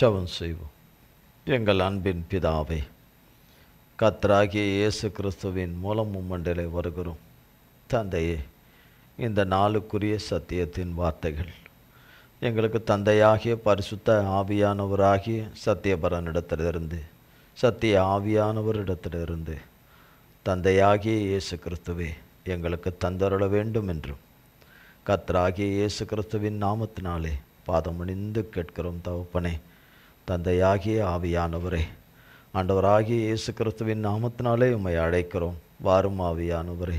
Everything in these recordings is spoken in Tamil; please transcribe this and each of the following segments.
ஜெபம் செய்வோம். எங்கள் அன்பின் பிதாவே, கர்த்தராகிய இயேசு கிறிஸ்துவின் மூலம் உம்மண்டலே வருகிறோம். தந்தையே, இந்த நாளுக்குரிய சத்தியத்தின் வார்த்தைகள் எங்களுக்கு தந்தையாகிய பரிசுத்த ஆவியானவராகிய சத்தியபரனிடத்திலிருந்து, சத்திய ஆவியானவரிடத்திலிருந்து தந்தையாகிய இயேசு கிறிஸ்துவே எங்களுக்கு தந்தருள வேண்டும் என்றும் கர்த்தராகிய இயேசு கிறிஸ்துவின் நாமத்தினாலே பாதமணிந்து கேட்கிறோம் தகப்பனே. தந்தையாகிய ஆவியானவரே, ஆண்டவராகிய இயேசு கிறிஸ்துவின் நாமத்தினாலே உம்மை அழைக்கிறோம். வாரும் ஆவியானவரே.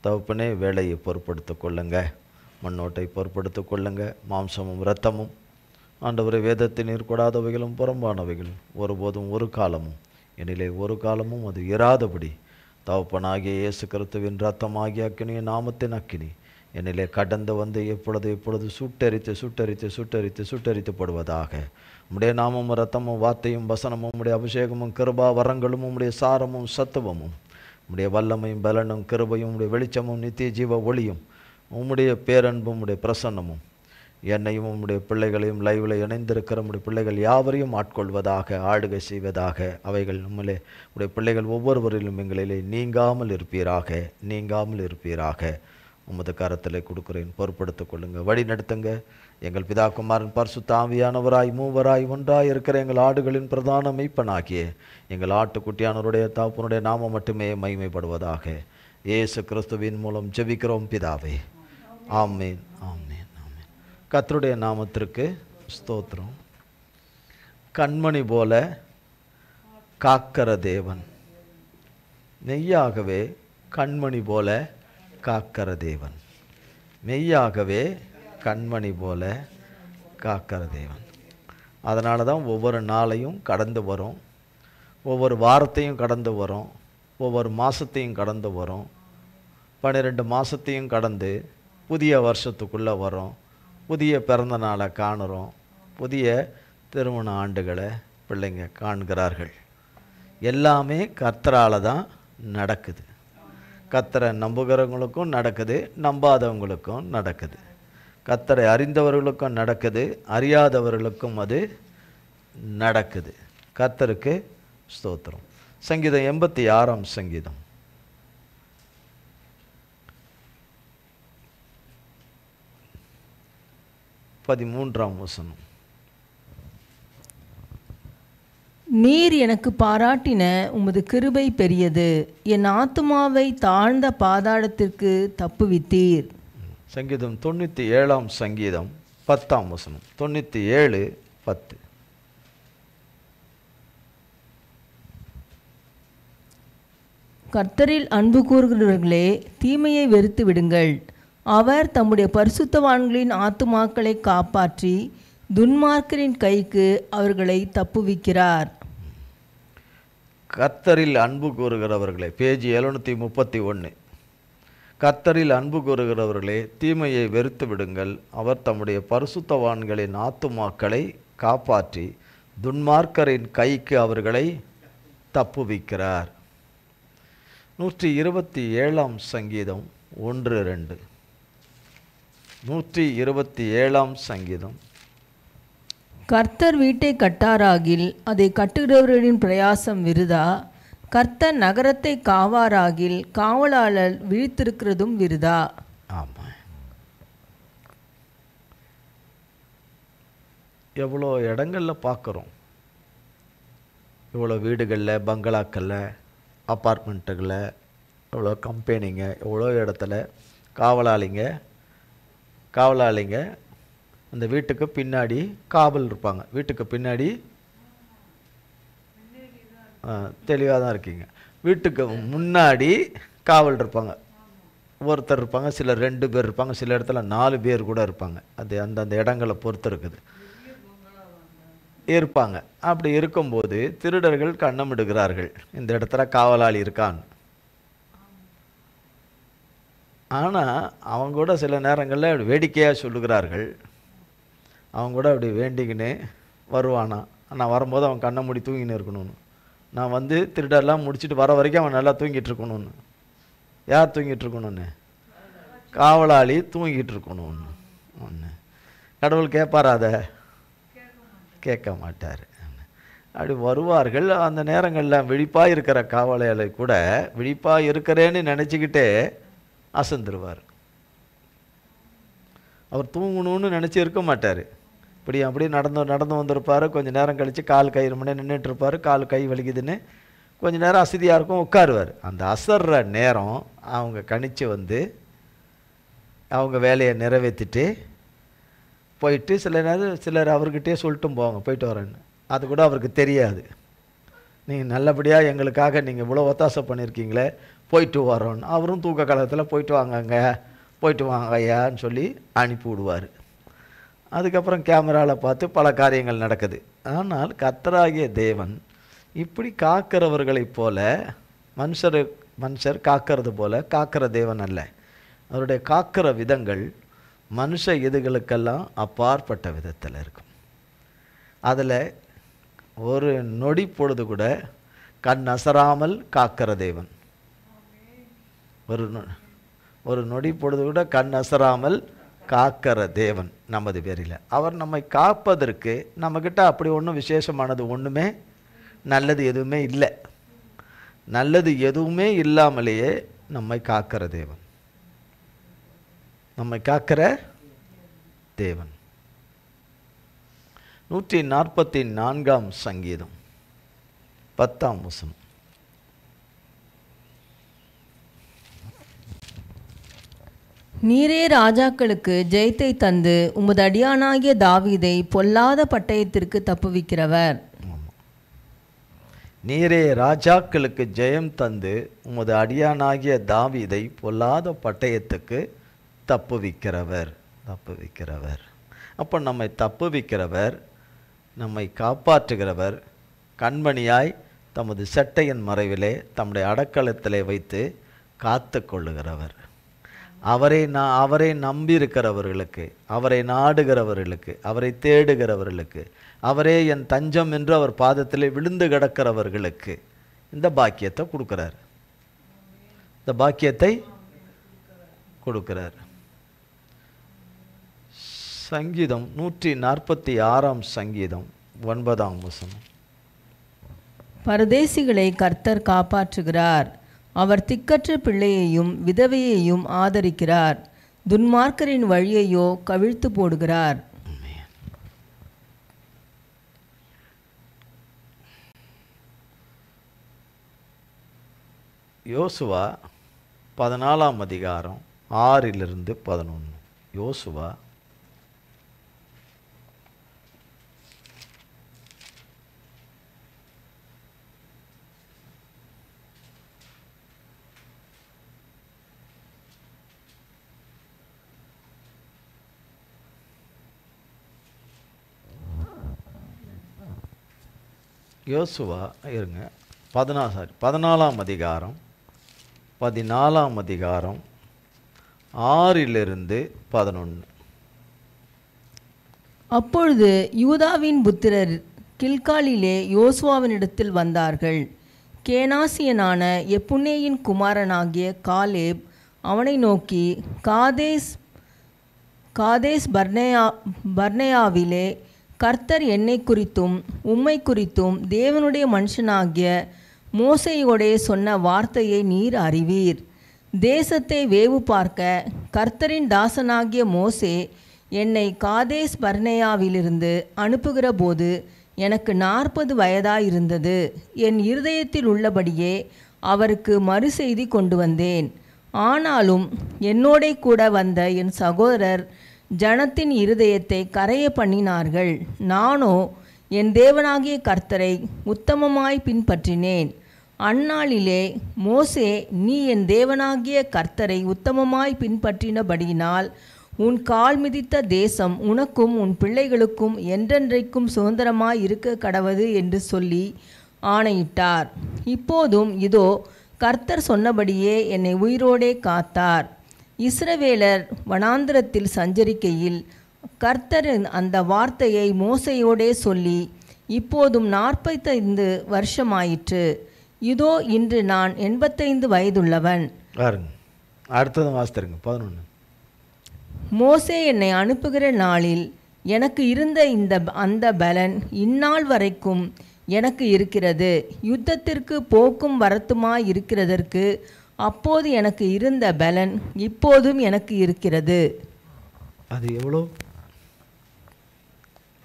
தகப்பனே, வேலையை பொறுப்படுத்தி கொள்ளுங்க, மண்ணோட்டை பொறுப்படுத்தி கொள்ளுங்க. மாம்சமும் இரத்தமும் ஆண்டவரை வேதத்தில் நீர்கூடாதவைகளும் புறம்பானவைகளும் ஒருபோதும் ஒரு காலமும் எனிலே ஒரு காலமும் அது இராதபடி தகப்பனாகிய இயேசு கிறிஸ்துவின் இரத்தமாகிய அக்கினிய நாமத்தின் அக்கினி என்னிலே கடந்து வந்து எப்பொழுது சுட்டரித்துப்படுவதாக. உம்முடைய நாமமும் இரத்தமும் வார்த்தையும் வசனமும் உம்முடைய அபிஷேகமும் கிருபா வரங்களும் உம்முடைய சாரமும் சத்துவமும் உம்முடைய வல்லமையும் பலனும் கிருபையும் உம்முடைய வெளிச்சமும் நித்திய ஜீவ ஒளியும் உம்முடைய பேரன்பும் உம்முடைய பிரசன்னமும் என்னையும் உம்முடைய பிள்ளைகளையும் லைவில் இணைந்திருக்கிற உம்முடைய பிள்ளைகள் யாவரையும் ஆட்கொள்வதாக, ஆளுகை செய்வதாக. அவைகள் நம்மளே உடைய பிள்ளைகள் ஒவ்வொருவரிலும் எங்களிலே நீங்காமல் இருப்பீராக. உமது கரத்தில் கொடுக்குறேன், பொறுப்படுத்திக் கொள்ளுங்க, வழி நடத்துங்க. எங்கள் பிதாகுமாரன் பரிசுத்த ஆவியானவராய் மூவராய் ஒன்றாய் இருக்கிற எங்கள் ஆடுகளின் பிரதான மெய்ப்பனாகிய எங்கள் ஆட்டுக்குட்டியானவருடைய தாப்பனுடைய நாமம் மட்டுமே மகிமைப்படுவதாக. இயேசு கிறிஸ்துவின் மூலம் ஜெபிக்கிறோம் பிதாவே. ஆமேன், ஆமேன், ஆமேன். கர்த்தருடைய நாமத்திற்கு ஸ்தோத்திரம். கண்மணி போல காக்கிற தேவன், மெய்யாகவே கண்மணி போல காக்கிற தேவன், மெய்யாகவே கண்மணி போல காக்கிற தேவன். அதனால தான் ஒவ்வொரு நாளையும் கடந்து வரும், ஒவ்வொரு வாரத்தையும் கடந்து வரும், ஒவ்வொரு மாதத்தையும் கடந்து வரும், 12 மாதத்தையும் கடந்து புதிய வருஷத்துக்குள்ளே வரும், புதிய பிறந்த நாளை காணுறோம், புதிய திருமண ஆண்டுகளை பிள்ளைங்க காண்கிறார்கள். எல்லாமே கர்த்தரால் தான் நடக்குது. கர்த்தரை நம்புகிறவங்களுக்கும் நடக்குது, நம்பாதவங்களுக்கும் நடக்குது. கர்த்தரை அறிந்தவர்களுக்கும் நடக்குது, அறியாதவர்களுக்கும் அது நடக்குது. கர்த்தருக்கு ஸ்தோத்திரம். சங்கீதம் 86ஆம் சங்கீதம் 13ஆம் வசனம். நீர் எனக்கு பாராட்டின உமது கிருபை பெரியது, என் ஆத்துமாவை தாழ்ந்த பாதாளத்திற்கு தப்புவித்தீர். சங்கீதம் 97ஆம் சங்கீதம் 10ஆம் வசனம். 97:10. கர்த்தரில் அன்பு கூறுகிறவர்களே, தீமையை வெறுத்து விடுங்கள். அவர் தம்முடைய பரிசுத்தவான்களின் ஆத்துமாக்களை காப்பாற்றி துன்மார்க்கரின் கைக்கு அவர்களை தப்புவிக்கிறார். கர்த்தரில் அன்பு கூறுகிறவர்களே, பேஜ் 731. கர்த்தரில் அன்பு கூறுகிறவர்களே, தீமையை வெறுத்து விடுங்கள். அவர் தம்முடைய பரிசுத்தவான்களின் ஆத்துமாக்களை காப்பாற்றி துன்மார்க்கரின் கைக்கு அவர்களை தப்புவிக்கிறார். 127ஆம் சங்கீதம் 1-2. 127ஆம் சங்கீதம். கர்த்தர் வீட்டை கட்டாராகில் அதை கட்டுகிறவர்களின் பிரயாசம் விருதா. கர்த்தர் நகரத்தை காவாராகில் காவலாளர் விழித்திருக்கிறதும் விருதா. ஆமாம். எவ்வளோ இடங்களில் பார்க்குறோம், இவ்வளோ வீடுகளில், பங்களாக்களில், அப்பார்ட்மெண்ட்டுகளில், எவ்வளோ கம்பெனிங்க, எவ்வளோ இடத்துல காவலாளிங்க அந்த வீட்டுக்கு பின்னாடி காவல் இருப்பாங்க. வீட்டுக்கு பின்னாடி தெளிவாக தான் இருக்கீங்க. வீட்டுக்கு முன்னாடி காவல் இருப்பாங்க. ஒருத்தர் இருப்பாங்க, சிலர் 2 பேர் இருப்பாங்க, சில இடத்துல 4 பேர் கூட இருப்பாங்க. அது அந்தந்த இடங்களை பொறுத்து இருக்குது இருப்பாங்க. அப்படி இருக்கும்போது திருடர்கள் கண்ணமிடுகிறார்கள், இந்த இடத்துல காவலாளி இருக்கான். ஆனால் அவங்க கூட சில நேரங்களில் வேடிக்கையாக சொல்லுகிறார்கள். அவங்க கூட அப்படி வேண்டிக்கின்னு வருவானா, நான் வரும்போது அவன் கண்ணை மூடி தூங்கின்னு இருக்கணும்னு. நான் வந்து திருடெல்லாம் முடிச்சுட்டு வர வரைக்கும் அவன் நல்லா தூங்கிட்டு இருக்கணும்னு. யார் தூங்கிட்டு இருக்கணும்னு? காவலாளி தூங்கிட்டு இருக்கணும்னு. ஒன்று கடவுள் கேட்பாரா? அதை கேட்க மாட்டார். அப்படி வருவார்கள். அந்த நேரங்களில் விழிப்பாக இருக்கிற காவலாளி கூட விழிப்பாக இருக்கிறேன்னு நினச்சிக்கிட்டே அசந்துருவார். அவர் தூங்கணும்னு நினச்சி இருக்க மாட்டார். இப்படி அப்படியே நடந்து வந்திருப்பார். கொஞ்சம் நேரம் கழித்து கால் கை ரொம்ப நேரம் நின்றுட்டு இருப்பார். கால் கை வலிக்குதுன்னு கொஞ்சம் நேரம் அசதியாக இருக்கும், உட்காருவார். அந்த அசர்ற நேரம் அவங்க கணிச்சு வந்து அவங்க வேலையை நிறைவேற்றிட்டு போயிட்டு சிலர் அவர்கிட்டே சொல்லிட்டும் போவாங்க, போயிட்டு வரேன்னு. அது கூட அவருக்கு தெரியாது. நீங்கள் நல்லபடியாக எங்களுக்காக நீங்கள் இவ்வளோ ஒத்தாசை பண்ணியிருக்கீங்களே, போயிட்டு வரோன்னு. அவரும் தூக்க காலத்தில் போயிட்டு வாங்க ஐயான்னு சொல்லி அனுப்பி விடுவார். அதுக்கப்புறம் கேமராவில் பார்த்து பல காரியங்கள் நடக்குது. ஆனால் கர்த்தராகிய தேவன் இப்படி காக்கிறவர்களைப் போல மனுஷர் காக்கிறது போல காக்கிற தேவன் அல்ல. அவருடைய காக்கிற விதங்கள் மனுஷ இதுகளுக்கெல்லாம் அப்பாற்பட்ட விதத்தில் இருக்கும். அதில் ஒரு நொடி பொழுது கூட கண் அசராமல் காக்கிற தேவன். ஒரு நொடி பொழுது கூட கண் அசராமல் காக்கிற தேவன் நமது பேரில். அவர் நம்மை காப்பதற்கு நம்மக்கிட்ட அப்படி ஒன்றும் விசேஷமானது ஒன்றுமே நல்லது எதுவுமே இல்லை. நல்லது எதுவுமே இல்லாமலேயே நம்மை காக்கிற தேவன். நம்மை காக்கிற தேவன். 144 சங்கீதம் 10ஆம் வசனம். நீரே ராஜாக்களுக்கு ஜெயத்தை தந்து உமது அடியானாகிய தாவீதை பொல்லாத பட்டயத்திற்கு தப்புவிக்கிறவர். நீரே ராஜாக்களுக்கு ஜெயம் தந்து உமது அடியானாகிய தாவீதை பொல்லாத பட்டயத்துக்கு தப்புவிக்கிறவர். அப்போ நம்மை தப்புவிக்கிறவர், நம்மை காப்பாற்றுகிறவர், கண்மணியாய் தமது சட்டையின் மறைவிலே தம்முடைய அடக்கலத்திலே வைத்து காத்து கொள்ளுகிறவர். அவரை நம்பியிருக்கிறவர்களுக்கு, அவரை நாடுகிறவர்களுக்கு, அவரை தேடுகிறவர்களுக்கு, அவரே என் தஞ்சம் என்று அவர் பாதத்திலே விழுந்து கிடக்கிறவர்களுக்கு இந்த பாக்கியத்தை கொடுக்கிறார். இந்த பாக்கியத்தை கொடுக்கிறார். சங்கீதம் 146ஆம் சங்கீதம் 9ஆம் வசனம். பரதேசிகளை கர்த்தர் காப்பாற்றுகிறார். அவர் திக்கற்ற பிள்ளையையும் விதவையையும் ஆதரிக்கிறார். துன்மார்க்கரின் வழியையோ கவிழ்த்து போடுகிறார். யோசுவா 14ஆம் அதிகாரம் 6லிருந்து 11. யோசுவா இருங்க 14ஆம் அதிகாரம் 6லிருந்து 11. அப்பொழுது யூதாவின் புத்திரர் கில்காலிலே யோசுவாவினிடத்தில் வந்தார்கள். கேனாசியனான எப்புன்னேயின் குமாரனாகிய காலேப் அவனை நோக்கி, காதேஸ் பர்னேயாவிலே கர்த்தர் என்னை குறித்தும் உம்மை குறித்தும் தேவனுடைய மனுஷனாகிய மோசேயோடே சொன்ன வார்த்தையை நீர் அறிவீர். தேசத்தை வேவு பார்க்க கர்த்தரின் தாசனாகிய மோசே என்னை காதேஸ் பர்னேயாவிலிருந்து அனுப்புகிற போது எனக்கு 40 வயதாயிருந்தது. என் இருதயத்தில் உள்ளபடியே அவருக்கு மறு செய்தி கொண்டு வந்தேன். ஆனாலும் என்னோடே கூட வந்த என் சகோதரர் ஜனத்தின் இருதயத்தை கரைய பண்ணினார்கள். நானோ என் தேவனாகிய கர்த்தரை உத்தமமாய் பின்பற்றினேன். அந்நாளிலே மோசே, நீ என் தேவனாகிய கர்த்தரை உத்தமமாய் பின்பற்றினபடியினால் உன் கால் மிதித்த தேசம் உனக்கும் உன் பிள்ளைகளுக்கும் என்றென்றைக்கும் சுதந்திரமாய் இருக்க கடவது என்று சொல்லி ஆணையிட்டார். இப்போதும் இதோ கர்த்தர் சொன்னபடியே என்னை உயிரோடே காத்தார். இஸ்ரவேலர் வனாந்திரத்தில் சஞ்சரிக்கையில் கர்த்தர் அந்த வார்த்தையை மோசேயோடே சொல்லி இப்போதும் 45 வருஷமாயிற்று. இதோ இன்று நான் 85 வயதுள்ளவன். அடுத்தது வாசித்துருங்க 11. மோசே என்னை அனுப்புகிற நாளில் எனக்கு இருந்த அந்த பலன் இந்நாள் வரைக்கும் எனக்கு இருக்கிறது. யுத்தத்திற்கு போக்கும் வரத்துமாய் இருக்கிறதற்கு அப்போது எனக்கு இருந்த பலன் இப்போதும் எனக்கு இருக்கிறது. அது எவ்வளோ?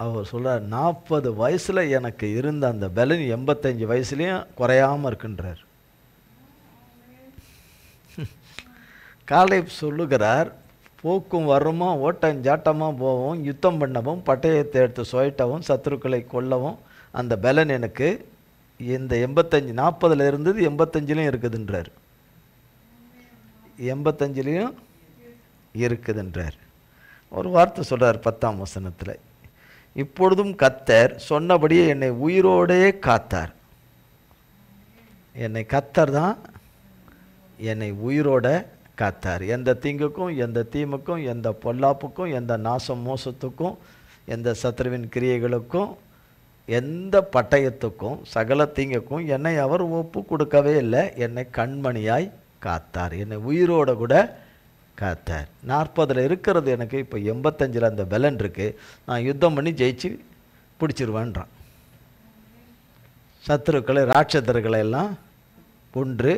அவர் சொல்கிறார், 40 வயசில் எனக்கு இருந்த அந்த பலன் 85 வயசுலேயும் குறையாமல் இருக்குன்றார். காலேப் சொல்லுகிறார், போக்கும் வருமா, ஓட்டஞ்சாட்டமாக போவோம், யுத்தம் பண்ணவும், பட்டயத்தை எடுத்து சுழட்டவும், சத்துருக்களை கொல்லவும் அந்த பலன் எனக்கு இந்த 85 40 இருந்தது 85லையும் இருக்குதுன்றார். 85லையும் இருக்குதுன்றார். ஒரு வார்த்தை சொல்கிறார் 10ஆம் வசனத்தில், இப்பொழுதும் கர்த்தர் சொன்னபடியே என்னை உயிரோடே காத்தார். என்னை கர்த்தர் தான் என்னை உயிரோட காத்தார். எந்த தீங்குக்கும், எந்த தீமுக்கும், எந்த பொல்லாப்புக்கும், எந்த நாசம் மோசத்துக்கும், எந்த சத்ருவின் கிரியைகளுக்கும், எந்த பட்டயத்துக்கும், சகல தீங்குக்கும் என்னை அவர் ஒப்பு கொடுக்கவே இல்லை. என்னை கண்மணியாய் காத்தார். என்னை உயிரோட கூட காத்தார். 40 இருக்கிறது எனக்கு இப்போ 85 அந்த பலன் இருக்குது. நான் யுத்தம் பண்ணி ஜெயிச்சு பிடிச்சிருவேன்றான். சத்துருக்களை ராட்சதர்களை எல்லாம் கொன்று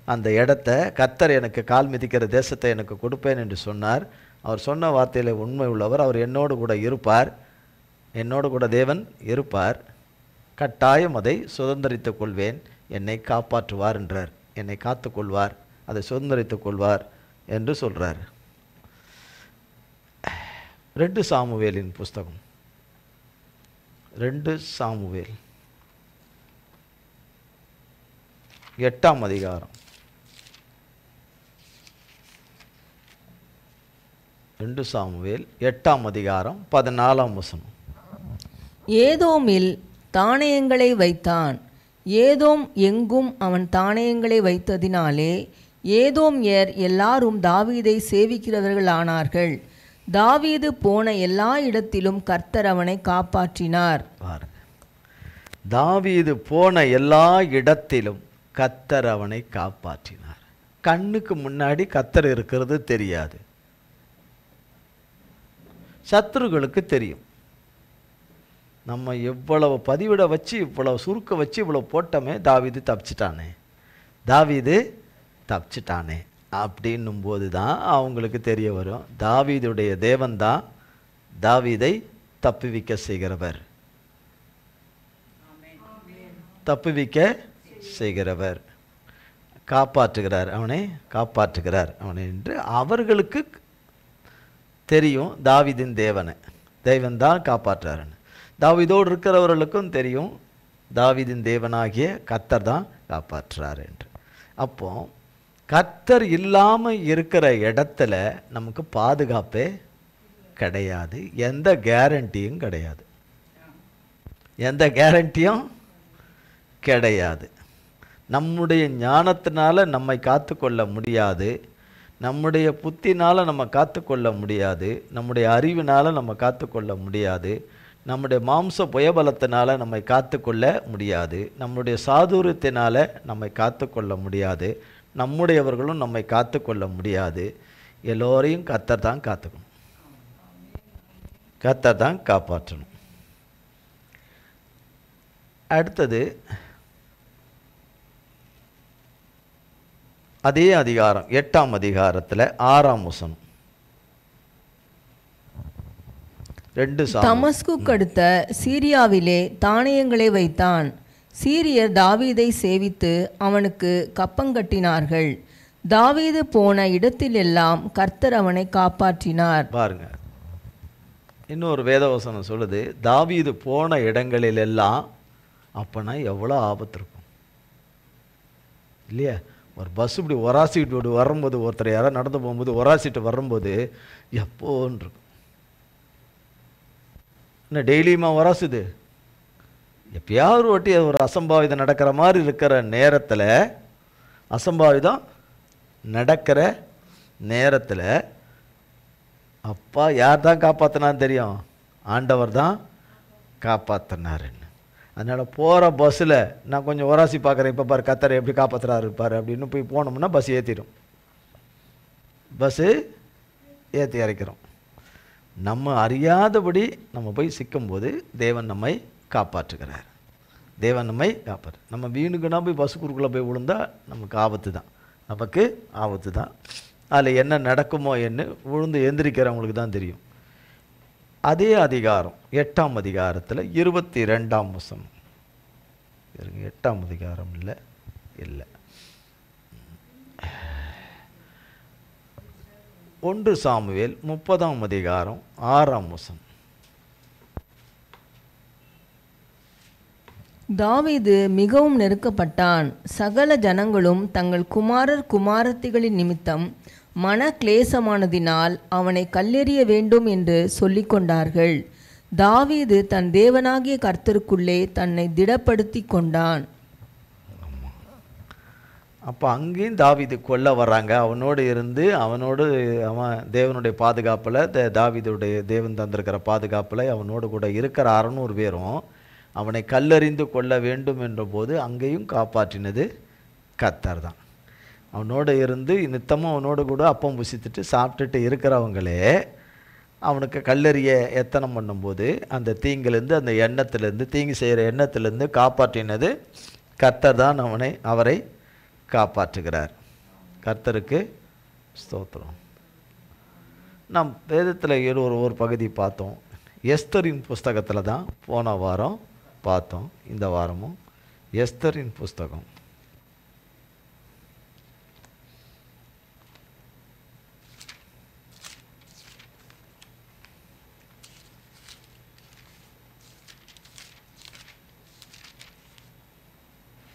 அந்த இடத்த கர்த்தர் எனக்கு கால் மிதிக்கிற தேசத்தை எனக்கு கொடுப்பேன் என்று சொன்னார். அவர் சொன்ன வார்த்தையில் உண்மை உள்ளவர். அவர் என்னோடு கூட இருப்பார். என்னோடு கூட தேவன் இருப்பார். கட்டாயம் அதை சுதந்திரித்துக் கொள்வேன். என்னை காப்பாற்றுவார் என்றார். என்னை காத்து கொள்வார், அதை சுதந்திரித்துக் கொள்வார் என்று சொல்கிறார். 2 சாமுவேலின் புஸ்தகம், 2 சாமுவேல் 8ஆம் அதிகாரம், 2 சாமுவேல் 8ஆம் அதிகாரம் 14ஆம் வசனம். ஏதோமில் தானியங்களை வைத்தான். ஏதோம் எங்கும் அவன் தானியங்களை வைத்ததினாலே ஏதோம்யர் எல்லாரும் தாவீதை சேவிக்கிறவர்களானார்கள். தாவீது போன எல்லா இடத்திலும் கர்த்தர் அவனை காப்பாற்றினார். தாவீது போன எல்லா இடத்திலும் கர்த்தர் அவனை காப்பாற்றினார். கண்ணுக்கு முன்னாடி கர்த்தர் இருக்கிறது தெரியாது, சத்துருகளுக்கு தெரியும். நம்ம எவ்வளவு பதிவிட வச்சு, இவ்வளவு சுருக்க வச்சு, இவ்வளவு போட்டோமே, தாவீது தப்பிச்சிட்டானே, தாவீது தப்பிச்சிட்டானே அப்படின்னும் போது தான் அவங்களுக்கு தெரிய வரும், தாவீதுடைய தேவன் தான் தாவீதை தப்புவிக்க செய்கிறவர், தப்புவிக்க செய்கிறவர், காப்பாற்றுகிறார், அவனை காப்பாற்றுகிறார் அவனை என்று அவர்களுக்கு தெரியும். தாவீதின் தேவனை, தேவன் தான் காப்பாற்றுறாருன்னு தாவீதோடு இருக்கிறவர்களுக்கும் தெரியும், தாவீதின் தேவனாகிய கர்த்தர் தான் காப்பாற்றுறார் என்று. அப்போ கர்த்தர் இல்லாமல் இருக்கிற இடத்துல நமக்கு பாதுகாப்பே கிடையாது, எந்த கேரண்டியும் கிடையாது, எந்த கேரண்டியும் கிடையாது. நம்முடைய ஞானத்தினால நம்மை காத்து கொள்ள முடியாது, நம்முடைய புத்தினால் நம்ம காத்து கொள்ள முடியாது, நம்முடைய அறிவினால் நம்ம காத்து கொள்ள முடியாது, நம்முடைய மாம்ச புயபலத்தினால் நம்மை காத்து கொள்ள முடியாது, நம்முடைய சாதுரியத்தினால் நம்மை காத்து கொள்ள முடியாது, நம்முடையவர்களும் நம்மை காத்து கொள்ள முடியாது. எல்லோரையும் கர்த்தர் தான் காத்துக்கணும், கர்த்தர் தான் காப்பாற்றணும். அடுத்தது அதே அதிகாரம் 8ஆம் அதிகாரத்தில் 6ஆம் வசனம். தமஸ்குக்கு அடுத்த சீரியாவிலே தானியங்களை வைத்தான். சீரியர் தாவீதை சேவித்து அவனுக்கு கப்பங்கட்டினார்கள். தாவீது போன இடத்திலெல்லாம் கர்த்தர் அவனை காப்பாற்றினார். பாருங்க, இன்னொரு வேதவசனம் சொல்லுது, தாவீது போன இடங்களிலெல்லாம். அப்போனா எவ்வளோ ஆபத்து இருக்கும் இல்லையா? ஒரு பஸ் இப்படி ஒராசிட்டு வரும்போது, ஒருத்தர் யாராவது நடந்து போகும்போது ஒராசிட்டு வரும்போது எப்போன்னு இருக்கும். என்ன டெய்லியுமா ஒராசுது? எப்பயாவது ஒட்டி ஒரு அசம்பாவிதம் நடக்கிற மாதிரி இருக்கிற நேரத்தில், அசம்பாவிதம் நடக்கிற நேரத்தில் அப்பா யார் தான் காப்பாற்றினான்னு தெரியும், ஆண்டவர் தான் காப்பாற்றினாருன்னு. அதனால் போகிற பஸ்ஸில் நான் கொஞ்சம் ஒராசி பார்க்குறேன், இப்போ பாரு கர்த்தரை எப்படி காப்பாற்றுறாரு பாரு அப்படின்னு போய் போனோம்னா பஸ் ஏற்றிடும், பஸ்ஸு ஏற்றி இறக்கிறோம். நம்ம அறியாதபடி நம்ம போய் சிக்கும்போது தேவன் நம்மை காப்பாற்றுகிறார். தேவன் நம்மை காப்பாற்று. நம்ம வீணுக்குன்னா போய் பஸ் குறுக்குள்ளே போய் விழுந்தா நமக்கு ஆபத்து தான், நமக்கு ஆபத்து தான். அதில் என்ன நடக்குமோ என்ன விழுந்து எந்திரிக்கிறவங்களுக்கு தான் தெரியும். அதே அதிகாரம் 8ஆம் அதிகாரத்தில் 22ஆம் வசனம். 8ஆம் அதிகாரம் இல்லை 1 சாமுவேல் 30ஆம் அதிகாரம் 6ஆம் வசனம். தாவீது மிகவும் நெருக்கப்பட்டான். சகல ஜனங்களும் தங்கள் குமாரர் குமாரத்திகளின் நிமித்தம் மன கிளேசமானதினால் அவனை கல்லெறிய வேண்டும் என்று சொல்லிக் கொண்டார்கள். தாவீது தன் தேவனாகிய கர்த்தருக்குள்ளே தன்னை திடப்படுத்தி கொண்டான். அப்போ அங்கேயும் தாவீது கொல்ல வர்றாங்க. அவனோடு இருந்து அவன் தேவனுடைய பாதுகாப்பில், தாவீதுடைய தேவன் தந்திருக்கிற பாதுகாப்பில் அவனோடு கூட இருக்கிற 600 பேரும் அவனை கல்லறிந்து கொள்ள வேண்டும் என்ற போது அங்கேயும் காப்பாற்றினது கர்த்தர் தான். அவனோடு இருந்து நித்தமும் அவனோடு கூட அப்பம் புசித்துட்டு சாப்பிட்டுட்டு இருக்கிறவங்களே அவனுக்கு கல்லெறிய எத்தனம் பண்ணும்போது அந்த தீங்கிலேருந்து, அந்த எண்ணத்திலேருந்து, தீங்கு செய்கிற எண்ணத்திலேருந்து காப்பாற்றினது கர்த்தர் தான். அவரை காப்பாற்றுகிறார். கர்த்தருக்கு ஸ்தோத்திரம். நாம் வேதத்தில் ஒரு பகுதி பார்த்தோம். எஸ்தரின் புஸ்தகத்தில் தான் போன வாரம் பார்த்தோம். இந்த வாரமும் எஸ்தரின் புஸ்தகம்.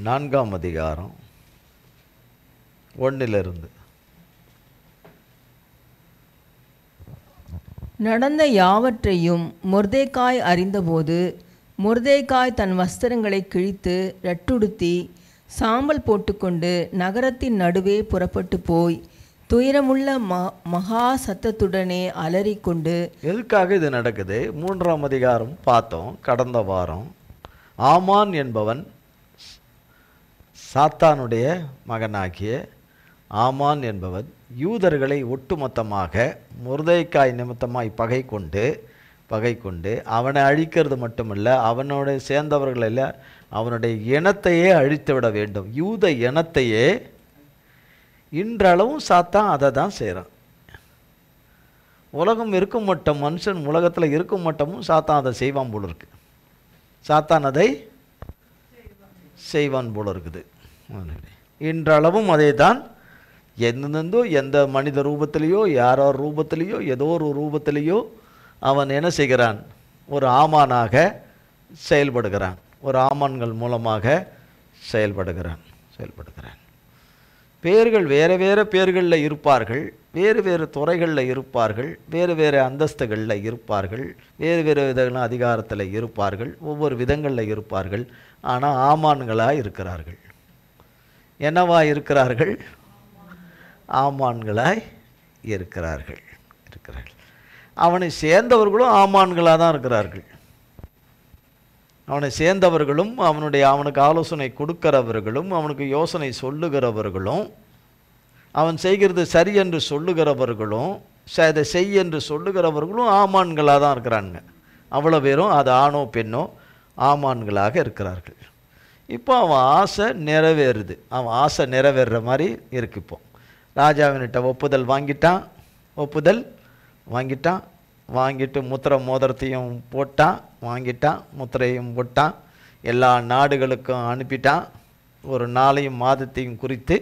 நான்காம் அதிகாரம் 1 நடந்த யாவற்றையும் மொர்தெகாய் அறிந்தபோது, மொர்தெகாய் தன் வஸ்திரங்களை கிழித்து ரட்டுடுத்தி சாம்பல் போட்டுக்கொண்டு நகரத்தின் நடுவே புறப்பட்டு போய் துயரமுள்ள மகா சத்தத்துடனே அலறிக்கொண்டு. எதுக்காக இது நடக்குது? 3ஆம் அதிகாரம் பார்த்தோம் கடந்த வாரம். ஆமான் என்பவன், சாத்தானுடைய மகனாகிய ஆமான் என்பவன் யூதர்களை ஒட்டுமொத்தமாக மொர்தெகாய் நிமித்தமாய் பகை கொண்டு அவனை அழிக்கிறது மட்டுமல்ல, அவனோட சேர்ந்தவர்களில் அவனுடைய இனத்தையே அழித்து விட வேண்டும். யூத இனத்தையே. இன்றளவும் சாத்தான் அதை தான் செய்கிறான். உலகம் இருக்கும் மட்டும், மனுஷன் உலகத்தில் இருக்கும் மட்டுமும் சாத்தான் அதை செய்வான் போல இருக்கு. சாத்தான் அதை செய்வான் போல இருக்குது. இன்றளவும் அதே தான். எந்தெந்தோ எந்த மனித ரூபத்திலேயோ யாரோ ரூபத்திலேயோ ஏதோ ஒரு ரூபத்திலேயோ அவன் என்ன செய்கிறான்? ஒரு ஆமானாக செயல்படுகிறான். ஒரு ஆமான்கள் மூலமாக செயல்படுகிறான். பேர்கள் வேறு வேறு பேர்களில் இருப்பார்கள், வேறு வேறு துறைகளில் இருப்பார்கள், வேறு வேறு அந்தஸ்துகளில் இருப்பார்கள், வேறு வேறு விதங்கள் அதிகாரத்தில் இருப்பார்கள், ஒவ்வொரு விதங்களில் இருப்பார்கள். ஆனால் ஆமான்களாக இருக்கிறார்கள். என்னவா இருக்கிறார்கள்? ஆமான்களாய் இருக்கிறார்கள். அவனை சேர்ந்தவர்களும் ஆமான்களாக தான் இருக்கிறார்கள். அவனை சேர்ந்தவர்களும் அவனுக்கு ஆலோசனை கொடுக்கிறவர்களும் அவனுக்கு யோசனை சொல்லுகிறவர்களும் அவன் செய்கிறது சரி என்று சொல்லுகிறவர்களும் அதை செய் என்று சொல்லுகிறவர்களும் ஆமான்களாக தான் இருக்கிறாங்க. அவ்வளோ பேரும் அது ஆணோ பெண்ணோ ஆமான்களாக இருக்கிறார்கள். இப்போ அவன் ஆசை நிறைவேறுது. அவன் ஆசை நிறைவேறுற மாதிரி இருக்கு. இப்போ ராஜாவினிட்ட ஒப்புதல் வாங்கிட்டு முத்திரை மோதிரத்தையும் போட்டான், முத்திரையும் போட்டான், எல்லா நாடுகளுக்கும் அனுப்பிட்டான். ஒரு நாளையும் மாதத்தையும் குறித்து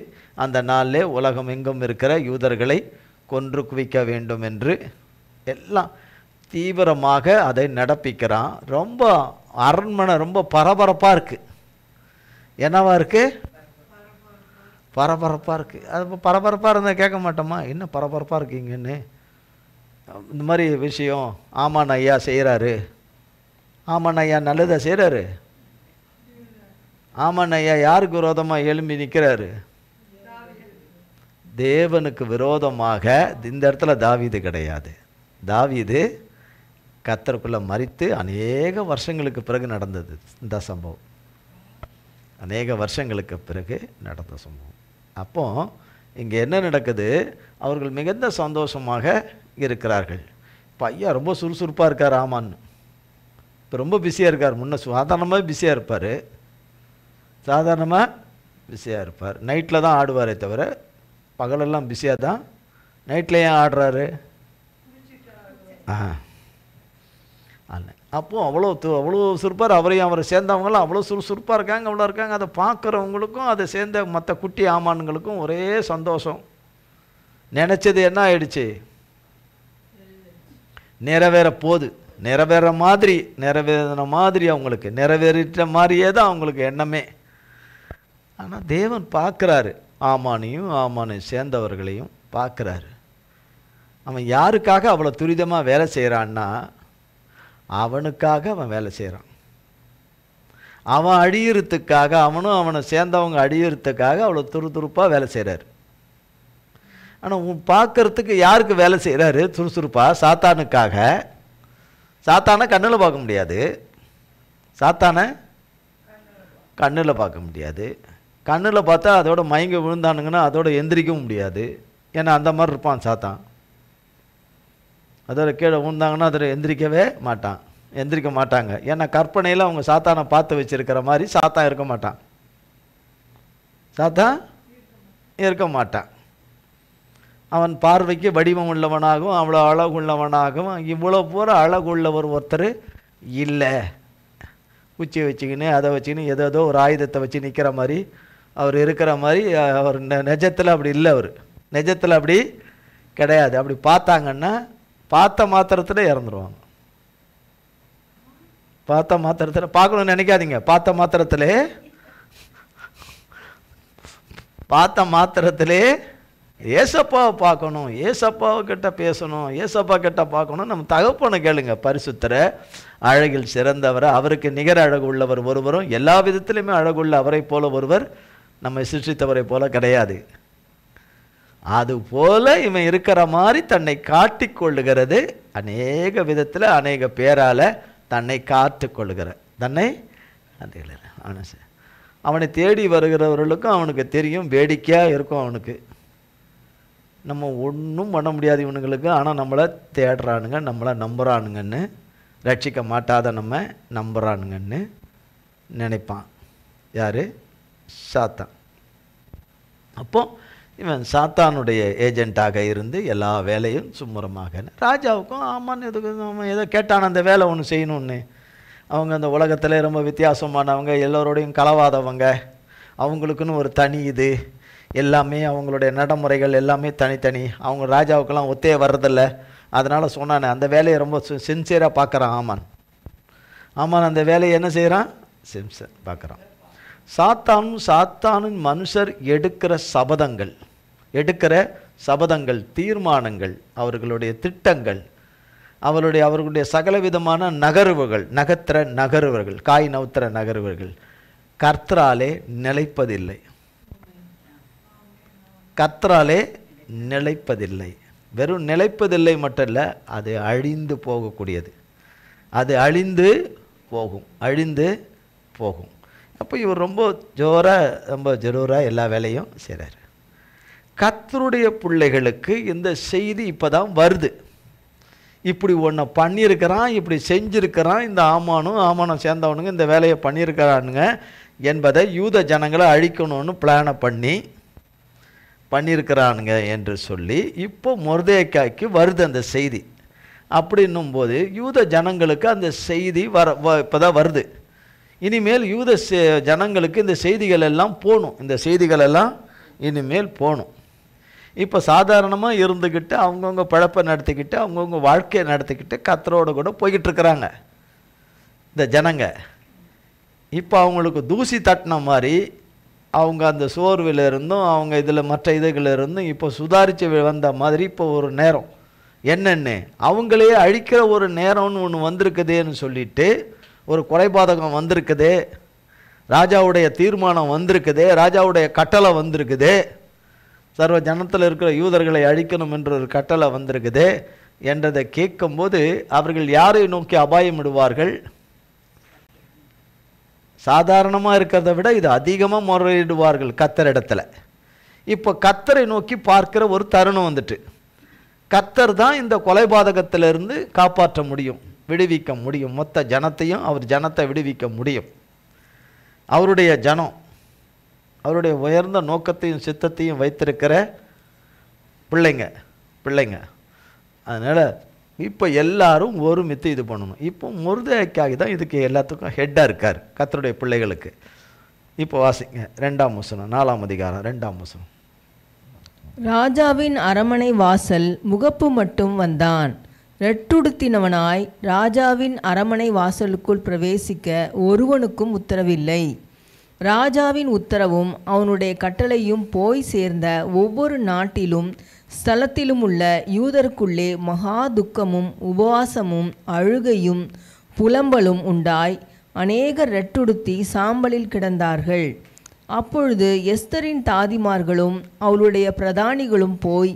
அந்த நாளிலே உலகம் எங்கும் இருக்கிற யூதர்களை கொன்று குவிக்க வேண்டும் என்று எல்லாம் தீவிரமாக அதை நடப்பிக்கிறான். ரொம்ப அரண்மனை ரொம்ப பரபரப்பாக இருக்குது. என்னவா இருக்குது? பரபரப்பாக இருக்குது. அது பரபரப்பாக இருந்தால் கேட்க மாட்டோமா? என்ன பரபரப்பாக இருக்கீங்கன்னு? இந்த மாதிரி விஷயம் ஆமான் ஐயா செய்கிறாரு. ஆமான் ஐயா நல்லதாக செய்கிறாரு. ஆமான் ஐயா யாருக்கு விரோதமாக எழும்பி நிற்கிறாரு? தேவனுக்கு விரோதமாக. இந்த இடத்துல தாவீது கிடையாது. தாவீது கர்த்தருக்குள்ளே மரித்து அநேக வருஷங்களுக்கு பிறகு நடந்தது இந்த சம்பவம். அநேக வருஷங்களுக்கு பிறகு நடந்த சம்பவம். அப்போ இங்கே என்ன நடக்குது? அவர்கள் மிகுந்த சந்தோஷமாக இருக்கிறார்கள். பையன் ரொம்ப சுறுசுறுப்பாக இருக்கார் ஆமான்னு. இப்போ ரொம்ப பிஸியாக இருக்கார். முன்ன சாதாரணமாக பிஸியாக இருப்பார், சாதாரணமாக பிஸியாக இருப்பார். நைட்டில் தான் ஆடுவாரே தவிர பகலெல்லாம் பிஸியாக தான். நைட்டில் ஏன் ஆடுறாரு? அப்போது அவ்வளோ சுறுப்பார். அவரையும் அவரை சேர்ந்தவங்களாம் அவ்வளோ சுறுசுறுப்பாக இருக்காங்க, அவ்வளோ இருக்காங்க. அதை பார்க்குறவங்களுக்கும் அதை சேர்ந்த மற்ற குட்டி ஆமானுங்களுக்கும் ஒரே சந்தோஷம். நினச்சது என்ன ஆயிடுச்சு? நிறைவேற போகுது. நிறைவேறின மாதிரி அவங்களுக்கு நிறைவேறிட்ட மாதிரியே தான் அவங்களுக்கு எண்ணமே. ஆனால் தேவன் பார்க்குறாரு, ஆமானை சேர்ந்தவர்களையும் பார்க்குறாரு. அவன் யாருக்காக அவ்வளோ துரிதமாக வேலை செய்கிறான்னா அவனுக்காக அவன் வேலை செய்கிறான். அவன் அழியறதுக்காக, அவனும் அவனை சேர்ந்தவங்க அழியறதுக்காக அவ்வளோ துருதுருப்பாக வேலை செய்கிறாரு. ஆனால் பார்க்கறதுக்கு யாருக்கு வேலை செய்கிறாரு சுறுசுறுப்பாக? சாத்தானுக்காக. சாத்தானை கண்ணில் பார்க்க முடியாது, சாத்தானை கண்ணில் பார்க்க முடியாது. கண்ணில் பார்த்தா அதோட மயங்க விழுந்தானுங்கன்னா அதோட எந்திரிக்கவும் முடியாது. ஏன்னா அந்த மாதிரி இருப்பான் சாத்தான். அதோட கீழே விழுந்தாங்கன்னா அதில் எந்திரிக்க மாட்டாங்க. ஏன்னா கற்பனையில் அவங்க சாத்தானை பார்த்து வச்சிருக்கிற மாதிரி சாத்தான் இருக்க மாட்டான். அவன் பார்வைக்கு வடிவம் உள்ளவனாகவும் அவ்வளோ அழகுள்ளவனாகவும் இவ்வளோ பூரா அழகுள்ளவர் ஒருத்தர் இல்லை. குச்சியை வச்சுக்கின்னு அதை வச்சுக்கின்னு ஏதோ ஒரு ஆயுதத்தை வச்சு நிற்கிற மாதிரி அவர் இருக்கிற மாதிரி அவர் நிஜத்தில் அப்படி இல்லை. அவர் நிஜத்தில் அப்படி கிடையாது. அப்படி பார்த்தாங்கன்னா பார்த்த மாத்திரத்தில் இறந்துருவாங்க. பார்க்கணும்னு நினைக்காதீங்க. பார்த்த மாத்திரத்திலே ஏசப்பாவை பார்க்கணும், ஏசப்பாவை கிட்ட பேசணும், ஏசப்பா கிட்ட பார்க்கணும். நம்ம தகப்பனை கேளுங்க, பரிசுத்தரை, அழகில் சிறந்தவரை, அவருக்கு நிகர அழகு உள்ளவர் ஒருவரும் எல்லா விதத்திலுமே அழகுள்ள அவரை போல ஒருவர் நம்மை சிருஷ்டித்தவரை போல கிடையாது. அது போல இவன் இருக்கிற மாதிரி தன்னை காட்டிக்கொள்ளுகிறது. அநேக விதத்தில் அநேக பேரால் தன்னை காத்துக்கொள்ளுகிற அவனை தேடி வருகிறவர்களுக்கும் அவனுக்கு தெரியும், வேடிக்கையாக இருக்கும் அவனுக்கு. நம்ம ஒன்றும் பண்ண முடியாது இவனுங்களுக்கு. ஆனால் நம்மளை தேடுறானுங்க, நம்மளை நம்புறானுங்கன்னு, ரட்சிக்க மாட்டாத நம்ம நம்புறானுங்கன்னு நினைப்பான். யார்? சாத்தான். அப்போ இவன் சாத்தானுடைய ஏஜெண்ட்டாக இருந்து எல்லா வேலையும் சும்மரமாக. ராஜாவுக்கும் ஆமான்னு அவன் ஏதோ கேட்டான் அந்த வேலை ஒன்று செய்யணும்னு. அவங்க அந்த உலகத்தில் ரொம்ப வித்தியாசமானவங்க, எல்லோரோடையும் கலவாதவங்க, அவங்களுக்குன்னு ஒரு தனி இது எல்லாமே, அவங்களுடைய நடைமுறைகள் எல்லாமே தனித்தனி. அவங்க ராஜாவுக்கெல்லாம் ஒத்தே வர்றதில்ல. அதனால் சொன்னானே அந்த வேலையை ரொம்ப சின்சியராக பார்க்குறான் ஆமான். அந்த வேலையை என்ன செய்கிறான்? சின்சியர் பார்க்குறான். சாத்தானின் மனுஷர் எடுக்கிற சபதங்கள், தீர்மானங்கள், அவர்களுடைய திட்டங்கள், அவர்களுடைய சகலவிதமான நகர்வுகள், காய் நவுத்துற நகர்வுகள் கர்த்தராலே நிலைப்பதில்லை. வெறும் நிலைப்பதில்லை மட்டும் இல்லை, அது அழிந்து போகக்கூடியது. அது அழிந்து போகும். அப்போ இவர் ரொம்ப ஜரூராக எல்லா வேலையும் செய்கிறார். கர்த்தருடைய பிள்ளைகளுக்கு இந்த செய்தி இப்போ தான் வருது. இப்படி ஒன்றை பண்ணியிருக்கிறான், இப்படி செஞ்சுருக்கிறான், இந்த ஆமானும் சேர்ந்தவனுங்க இந்த வேலையை பண்ணியிருக்கிறானுங்க என்பதை யூத ஜனங்களை அழிக்கணும்னு பிளானை பண்ணியிருக்கிறானுங்க என்று சொல்லி இப்போ மொர்தெக்காய்க்கு வருது அந்த செய்தி. அப்படின்னும் போது யூத ஜனங்களுக்கு அந்த செய்தி இப்போ தான் வருது. இனிமேல் யூத ஜனங்களுக்கு இந்த செய்திகள் எல்லாம் இனிமேல் போகணும். இப்போ சாதாரணமாக இருந்துக்கிட்டு அவங்கவுங்க பழப்பை நடத்திக்கிட்டு அவங்கவுங்க வாழ்க்கையை நடத்திக்கிட்டு கர்த்தரோடு கூட போய்கிட்டு இருக்கிறாங்க இந்த ஜனங்க. இப்போ அவங்களுக்கு தூசி தட்டின மாதிரி அவங்க அந்த சோர்வில் இருந்தும் அவங்க இதில் மற்ற இதுகளிலிருந்தும் இப்போ சுதாரித்து வந்த மாதிரி இப்போ ஒரு நேரம் என்னென்னு அவங்களே அழிக்கிற ஒரு நேரம்னு ஒன்று வந்திருக்குதேன்னு சொல்லிட்டு, ஒரு கொலைபாதகம் வந்திருக்குதே, ராஜாவுடைய தீர்மானம் வந்திருக்குதே, ராஜாவுடைய கட்டளை வந்திருக்குதே, சர்வ ஜனத்தில் இருக்கிற யூதர்களை அழிக்கணும் என்ற ஒரு கட்டளை வந்திருக்குதே என்றதை கேட்கும்போது அவர்கள் யாரை நோக்கி அபாயமிடுவார்கள்? சாதாரணமாக இருக்கிறத விட இது அதிகமாக முறையிடுவார்கள் கர்த்தரிடத்தில். இப்போ கர்த்தரை நோக்கி பார்க்கிற ஒரு தருணம் வந்துட்டு, கர்த்தர் தான் இந்த கொலைபாதகத்திலிருந்து காப்பாற்ற முடியும், விடுவிக்க முடியும். மொத்த ஜனத்தையும் அவர் ஜனத்தை விடுவிக்க முடியும். அவருடைய ஜனம், அவருடைய உயர்ந்த நோக்கத்தையும் சித்தத்தையும் வைத்திருக்கிற பிள்ளைங்க. அதனால் இப்போ எல்லாரும் ஒருமித்து இது பண்ணணும். இப்போ மொர்தெகாய் தான் இதுக்கு எல்லாத்துக்கும் ஹெட்டாக இருக்கார், கர்த்தருடைய பிள்ளைகளுக்கு. இப்போ வாசிங்க 2ஆம் வசனம், 4ஆம் அதிகாரம் 2ஆம் வசனம். ராஜாவின் அரமனை வாசல் முகப்பு மட்டும் வந்தான். ரெட்டுடுத்தினவனாய் ராஜாவின் அரமனை வாசலுக்குள் பிரவேசிக்க ஒருவனுக்கும் உத்தரவில்லை. ராஜாவின் உத்தரவும் அவனுடைய கட்டளையும் போய் சேர்ந்த ஒவ்வொரு நாட்டிலும் ஸ்தலத்திலும் உள்ள யூதருக்குள்ளே மகா துக்கமும் உபவாசமும் அழுகையும் புலம்பலும் உண்டாய் அநேகர் ரெட்டுடுத்தி சாம்பலில் கிடந்தார்கள். அப்பொழுது எஸ்தரின் தாதிமார்களும் அவளுடைய பிரதானிகளும் போய்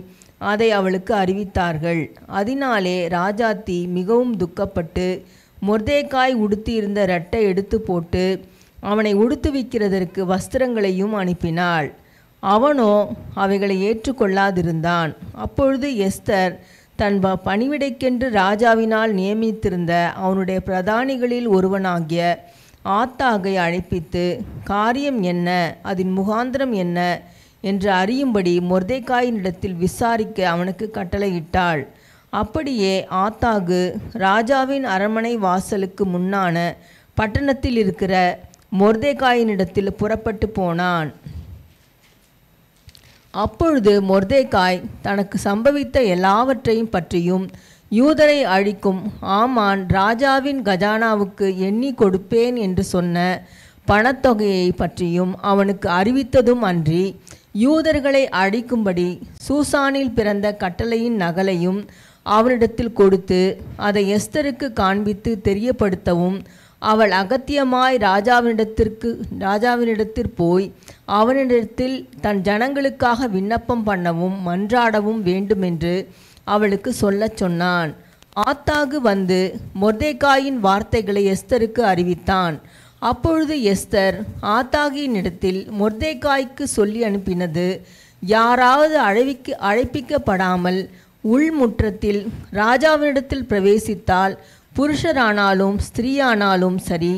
அதை அவளுக்கு அறிவித்தார்கள். அதனாலே ராஜாத்தி மிகவும் துக்கப்பட்டு மொர்தெகாய் உடுத்தியிருந்த ரெட்டை எடுத்து போட்டு அவனை உடுத்துவிக்கிறதற்கு வஸ்திரங்களையும் அனுப்பினாள். அவனோ அவைகளை ஏற்றுக்கொள்ளாதிருந்தான். அப்பொழுது எஸ்தர் தன் பணிவிடைக்கென்று ராஜாவினால் நியமித்திருந்த அவனுடைய பிரதானிகளில் ஒருவனாகிய ஆத்தாகை அழைப்பித்து, காரியம் என்ன, அதன் முகாந்திரம் என்ன என்று அறியும்படி மொர்தெகாயினிடத்தில் விசாரிக்க அவனுக்கு கட்டளையிட்டாள். அப்படியே ஆத்தாகு ராஜாவின் அரண்மனை வாசலுக்கு முன்னான பட்டணத்தில் இருக்கிற மொர்தெகாயினிடத்தில் புறப்பட்டு போனான். அப்பொழுது மொர்தெகாய் தனக்கு சம்பவித்த எல்லாவற்றையும் பற்றியும் யூதரை அழிக்கும் ஆமான் ராஜாவின் கஜானாவுக்கு எண்ணி கொடுப்பேன் என்று சொன்ன பணத்தொகையை பற்றியும் அவனுக்கு அறிவித்ததும் அன்றி, யூதர்களை அழிக்கும்படி சூசானில் பிறந்த கட்டளையின் நகலையும் அவனிடத்தில் கொடுத்து அதை எஸ்தருக்கு காண்பித்து தெரியப்படுத்தவும், அவள் அகத்தியமாய் ராஜாவினிடத்தில் போய் அவனிடத்தில் தன் ஜனங்களுக்காக விண்ணப்பம் பண்ணவும் மன்றாடவும் வேண்டுமென்று அவளுக்கு சொல்லச் சொன்னான். ஆத்தாகு வந்து மொர்தெகாயின் வார்த்தைகளை எஸ்தருக்கு அறிவித்தான். அப்பொழுது எஸ்தர் ஆத்தாகியினிடத்தில் மொர்தெகாய்க்கு சொல்லி அனுப்பினது, யாராவது அழைப்பிக்கப்படாமல் உள்முற்றத்தில் ராஜாவினிடத்தில் பிரவேசித்தால் புருஷரானாலும் ஸ்திரீயானாலும் சரி,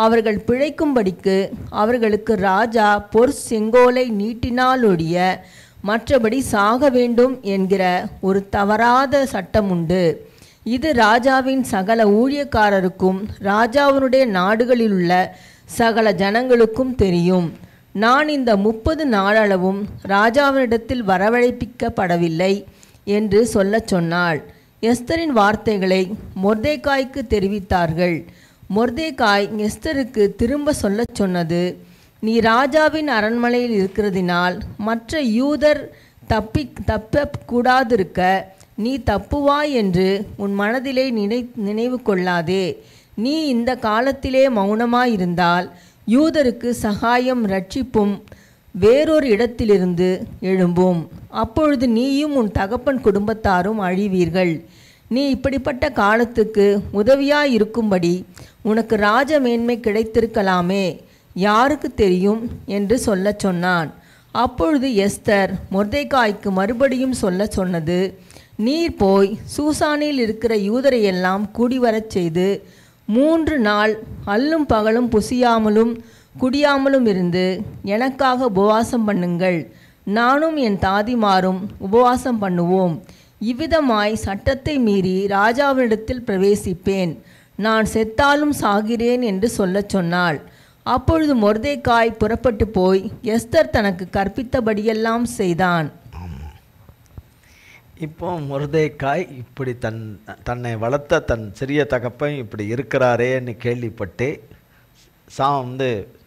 அவர்கள் பிழைக்கும்படிக்கு அவர்களுக்கு ராஜா செங்கோலை நீட்டினாலொழிய மற்றபடி சாக வேண்டும் என்கிற ஒரு தவறாத சட்டம் உண்டு. இது ராஜாவின் சகல ஊழியக்காரருக்கும் ராஜாவினுடைய நாடுகளிலுள்ள சகல ஜனங்களுக்கும் தெரியும். நான் இந்த 30 நாளளவும் ராஜாவினிடத்தில் வரவழைப்பிக்கப்படவில்லை என்று சொல்லச் சொன்னாள். எஸ்தரின் வார்த்தைகளை மொர்தெகாய்க்கு தெரிவித்தார்கள். மொர்தெகாய் எஸ்தருக்கு திரும்ப சொல்லச் சொன்னது, நீ ராஜாவின் அரண்மனையில் இருக்கிறதினால் மற்ற யூதர் தப்பக்கூடாதிருக்க நீ தப்புவாய் என்று உன் மனதிலே நினைவு கொள்ளாதே. நீ இந்த காலத்திலே மௌனமாயிருந்தால் யூதருக்கு சகாயம் ரட்சிப்பும் வேறொரு இடத்திலிருந்து எழும்பும். அப்பொழுது நீயும் உன் தகப்பன் குடும்பத்தாரும் அழிவீர்கள். நீ இப்படிப்பட்ட காலத்துக்கு உதவியாயிருக்கும்படி உனக்கு ராஜ மேன்மை கிடைத்திருக்கலாமே, யாருக்கு தெரியும் என்று சொல்லச் சொன்னான். அப்பொழுது எஸ்தர் மொர்தெகாய்க்கு மறுபடியும் சொல்லச் சொன்னது, நீர் போய் சூசானில் இருக்கிற யூதரையெல்லாம் கூடிவரச் செய்து 3 நாள் அல்லும் பகலும் புசியாமலும் குடியாமலும் இருந்து எனக்காக உபவாசம் பண்ணுங்கள். நானும் என் தாதிமாரும் உபவாசம் பண்ணுவோம். இவ்விதமாய் சட்டத்தை மீறி ராஜாவினிடத்தில் பிரவேசிப்பேன். நான் செத்தாலும் சாகிறேன் என்று சொல்லச் சொன்னாள். அப்பொழுது மொர்தெகாய் புறப்பட்டு போய் எஸ்தர் தனக்கு கற்பித்தபடியெல்லாம் செய்தான். இப்போ மொர்தெகாய் இப்படி தன்னை வளர்த்த தன் சிறிய தகப்பன் இப்படி இருக்கிறாரேன்னு கேள்விப்பட்டு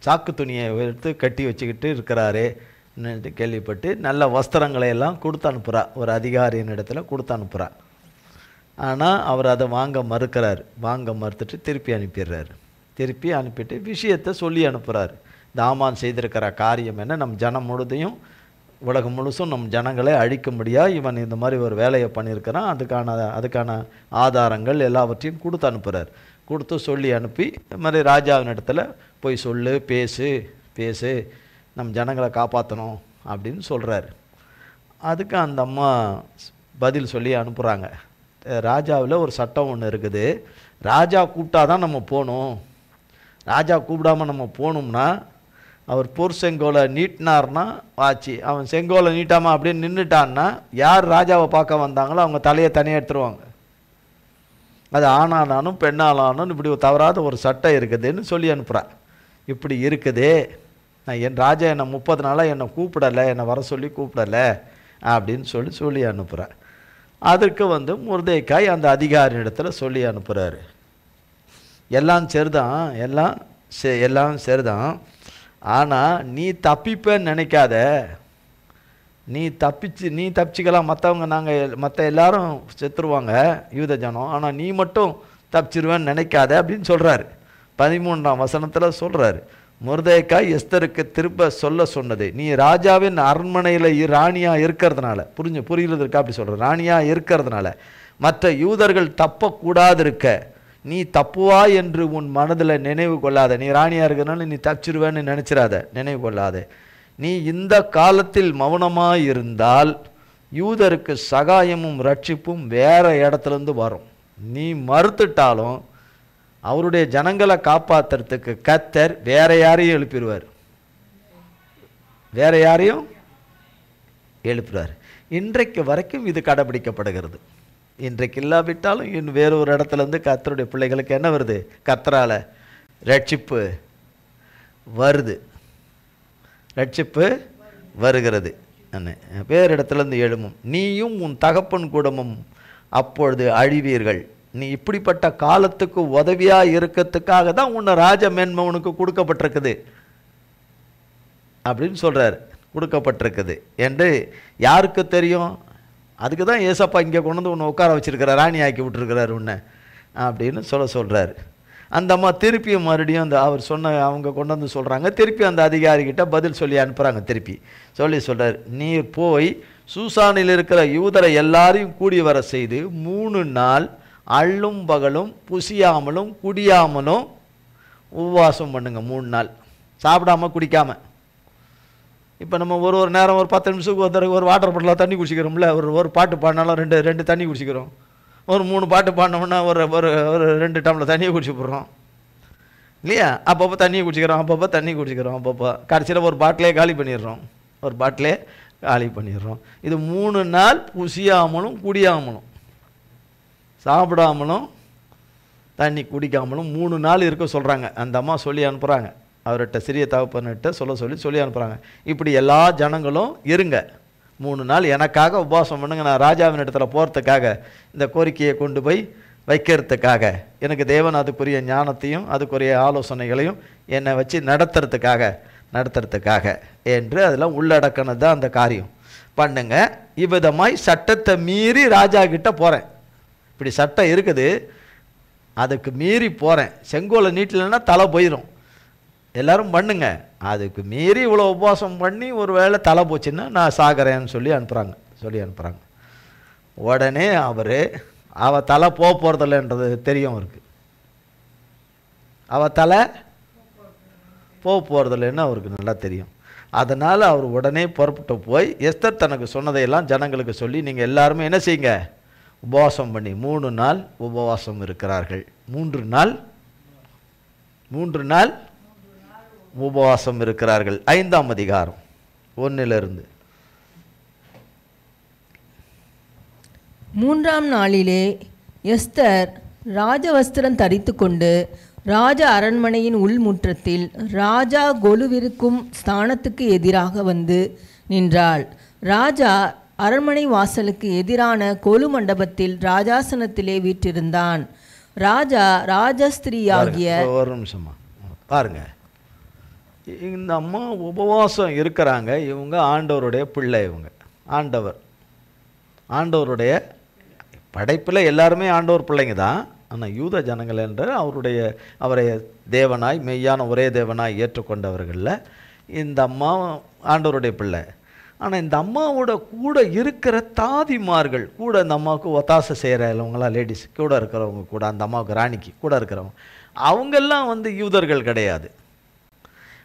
சாக்கு துணியை எடுத்து கட்டி வச்சுக்கிட்டு இருக்கிறாரே கேள்விப்பட்டு நல்ல வஸ்திரங்களை எல்லாம் கொடுத்து அனுப்புகிறா, ஒரு அதிகாரியின் இடத்துல கொடுத்து அனுப்புகிறா. ஆனால் அவர் அதை வாங்க மறுத்துட்டு திருப்பி அனுப்பிடுறாரு. திருப்பி அனுப்பிட்டு விஷயத்தை சொல்லி அனுப்புகிறார். தாமான் செய்திருக்கிற காரியம் என்ன, நம் ஜனம் முழுதையும் உலகம் முழுசும் நம் ஜனங்களை அழிக்கும்படியா இவன் இந்த மாதிரி ஒரு வேலையை பண்ணியிருக்கிறான், அதுக்கான ஆதாரங்கள் எல்லாவற்றையும் கொடுத்து அனுப்புகிறார். கொடுத்து சொல்லி அனுப்பி இந்த மாதிரி ராஜாவின் இடத்துல போய் சொல்லு, பேசு, நம் ஜனங்களை காப்பாற்றணும் அப்படின்னு சொல்கிறாரு. அதுக்கு அந்த அம்மா பதில் சொல்லி அனுப்புகிறாங்க. ராஜாவில் ஒரு சட்டம் ஒன்று இருக்குது, ராஜா கூப்பிட்டா தான் நம்ம போகணும். ராஜா கூப்பிடாமல் நம்ம போகணும்னா அவர் போர் செங்கோலை நீட்டினார்னா ஆச்சு. அவன் செங்கோலை நீட்டாமல் அப்படியே நின்றுட்டான்னா யார் ராஜாவை பார்க்க வந்தாங்களோ அவங்க தலையை தனியாக எடுத்துருவாங்க. அது ஆணானாலும் பெண்ணானாலும் இப்படி தவறாத ஒரு சட்டம் இருக்குதுன்னு சொல்லி அனுப்புகிறான். இப்படி இருக்குதே, நான் என் ராஜா என்னை 30 நாளாக என்னை கூப்பிடலை, என்னை வர சொல்லி கூப்பிடலை அப்படின்னு சொல்லி அனுப்புகிறேன். அதற்கு மொர்தெகாய் அந்த அதிகாரி இடத்துல சொல்லி அனுப்புகிறாரு. எல்லாம் சரிதான், எல்லாம் சரிதான், ஆனால் நீ தப்பிப்பேன்னு நினைக்காத. நீ தப்பிச்சுக்கலாம், மற்ற எல்லாரும் செத்துருவாங்க யூத ஜனம், ஆனால் நீ மட்டும் தப்பிச்சிருவேன்னு நினைக்காத அப்படின்னு சொல்கிறாரு. 13ஆம் வசனத்தில் சொல்கிறாரு, மொர்தெகாய் எஸ்தருக்கு திரும்ப சொன்னது, நீ ராஜாவின் அரண்மனையில் ராணியாக இருக்கிறதுனால, புரிகிறதுக்கா அப்படி சொல்கிற, ராணியாக இருக்கிறதுனால மற்ற யூதர்கள் தப்பக்கூடாது இருக்க நீ தப்புவா என்று உன் மனதில் நினைவு கொள்ளாத. நீ ராணியாக இருக்கிறதுனால நீ தப்பிச்சிருவேன்னு நினச்சிடாத, நினைவு கொள்ளாத. நீ இந்த காலத்தில் மௌனமாக இருந்தால் யூதருக்கு சகாயமும் ரட்சிப்பும் வேற இடத்துலேருந்து வரும். நீ மறுத்துட்டாலும் அவருடைய ஜனங்களை காப்பாற்றுறதுக்கு கர்த்தர் வேற யாரையும் எழுப்பிடுவார், வேற யாரையும் எழுப்புறார். இன்றைக்கு வரைக்கும் இது கடைபிடிக்கப்படுகிறது. இன்றைக்கு இல்லாவிட்டாலும் இன்னும் வேறொரு இடத்துலேருந்து கர்த்தருடைய பிள்ளைகளுக்கு என்ன வருது, கர்த்தரால் ரட்சிப்பு வருது, ரட்சிப்பு வருகிறது. வேறு இடத்துலேருந்து எழும்பும், நீயும் உன் தகப்பன் குடும்பம் அப்பொழுது அழிவீர்கள். நீ இப்படிப்பட்ட காலத்துக்கு உதவியாக இருக்கிறதுக்காக தான் உன்னை ராஜ மேன்மவனுக்கு கொடுக்கப்பட்டிருக்குது அப்படின்னு சொல்கிறார். கொடுக்கப்பட்டிருக்குது என்று யாருக்கு தெரியும்? அதுக்கு தான் ஏசப்பா இங்கே கொண்டு வந்து உன்னை உட்கார வச்சுருக்கிறார், ராணி ஆக்கி விட்டுருக்கிறார் உன்னை அப்படின்னு சொல்கிறார். அந்த அம்மா திருப்பியும் மறுபடியும் அவர் அவங்க கொண்டு வந்து சொல்கிறாங்க. திருப்பி அந்த அதிகாரிகிட்ட பதில் சொல்லி அனுப்புகிறாங்க. திருப்பி சொல்கிறார், நீர் போய் சூசானில் இருக்கிற யூதரை எல்லாரையும் கூடி வர செய்து 3 நாள் அள்ளும் பகலும் புசியாமலும் குடியாமலும் உபவாசம் பண்ணுங்க. 3 நாள் சாப்பிடாமல் குடிக்காமல். இப்போ நம்ம ஒரு நேரம் ஒரு 10 நிமிஷத்துக்கு ஒரு வாட்டர் பாட்டிலாக தண்ணி குடிச்சிக்கிறோம்ல, ஒரு பாட்டு பாடினாலும் ரெண்டு தண்ணி குடிச்சிக்கிறோம். ஒரு 3 பாட்டு பாடினோம்னா ஒரு 2 டம்ளர் தண்ணியை குடிச்சு போடுறோம் இல்லையா? அப்பப்போ தண்ணியை குடிச்சிக்கிறோம், அப்பப்போ கடைசியில் ஒரு பாட்டிலே காலி பண்ணிடுறோம். இது 3 நாள் புசியாமலும் குடியாமலும், சாப்பிடாமலும் தண்ணி குடிக்காமலும் 3 நாள் இருக்க சொல்கிறாங்க. அந்த அம்மா சொல்லி அனுப்புகிறாங்க, அவர்கிட்ட சிறிய தகப்பன்கிட்ட சொல்லி அனுப்புகிறாங்க. இப்படி எல்லா ஜனங்களும் இருங்க, 3 நாள் எனக்காக உபவாசம் பண்ணுங்க. நான் ராஜாவின் இடத்துல போகிறதுக்காக, இந்த கோரிக்கையை கொண்டு போய் வைக்கிறதுக்காக, எனக்கு தேவன் அதுக்குரிய ஞானத்தையும் அதுக்குரிய ஆலோசனைகளையும் என்னை வச்சு நடத்துறதுக்காக என்று அதெல்லாம் உள்ளடக்கினது தான் அந்த காரியம். பண்ணுங்க. இவ்விதமாய் சட்டத்தை மீறி ராஜா கிட்ட போகிறேன். இப்படி சட்டம் இருக்குது, அதுக்கு மீறி போகிறேன். செங்கோலை நீட்டலைன்னா தலை போயிடும். எல்லோரும் பண்ணுங்க. அதுக்கு மீறி இவ்வளோ உபவாசம் பண்ணி ஒரு வேளை தலை போச்சுன்னா நான் சாகிறேன்னு சொல்லி அனுப்புகிறாங்க. உடனே அவள் தலை போகிறதில்லன்றது தெரியும் அவருக்கு. அவள் தலை போகிறதில்லன்னு அவருக்கு நல்லா தெரியும். அதனால் அவர் உடனே புறப்பட்டு போய் எஸ்தர் தனக்கு சொன்னதையெல்லாம் ஜனங்களுக்கு சொல்லி, நீங்கள் எல்லாருமே என்ன செய்யுங்க, உபவாசம் பண்ணி 3 நாள் உபவாசம் இருக்கிறார்கள். 3 நாள் உபவாசம் இருக்கிறார்கள். 5ஆம் அதிகாரம் 1 3ஆம் நாளிலே எஸ்தர் ராஜவஸ்திரம் தரித்து கொண்டு ராஜ அரண்மனையின் உள்முற்றத்தில் ராஜா கொலுவிருக்கும் ஸ்தானத்துக்கு எதிராக வந்து நின்றாள். ராஜா அரண்மனை வாசலுக்கு எதிரான கொலு மண்டபத்தில் ராஜாசனத்திலே வீற்றிருந்தான். ராஜா ராஜஸ்திரீயாகிய ஒரு நிமிஷமா பாருங்க, இந்த அம்மா உபவாசம் இருக்கிறாங்க. இவங்க ஆண்டவருடைய பிள்ளை. இவங்க ஆண்டவருடைய படைப்பில் எல்லாருமே ஆண்டவர் பிள்ளைங்க தான். ஆனால் யூத ஜனங்கள் என்ற அவரை தேவனாய், மெய்யான ஒரே தேவனாய் ஏற்றுக்கொண்டவர்களில் இந்த அம்மா ஆண்டவருடைய பிள்ளை. ஆனால் இந்த அம்மாவோட கூட இருக்கிற தாதிமார்கள் கூட, இந்த அம்மாவுக்கு ஒத்தாசை செய்கிறவங்களாம் லேடிஸ் கூட இருக்கிறவங்க கூட, அந்த அம்மாவுக்கு ராணிக்கு கூட இருக்கிறவங்க, அவங்கெல்லாம் யூதர்கள் கிடையாது.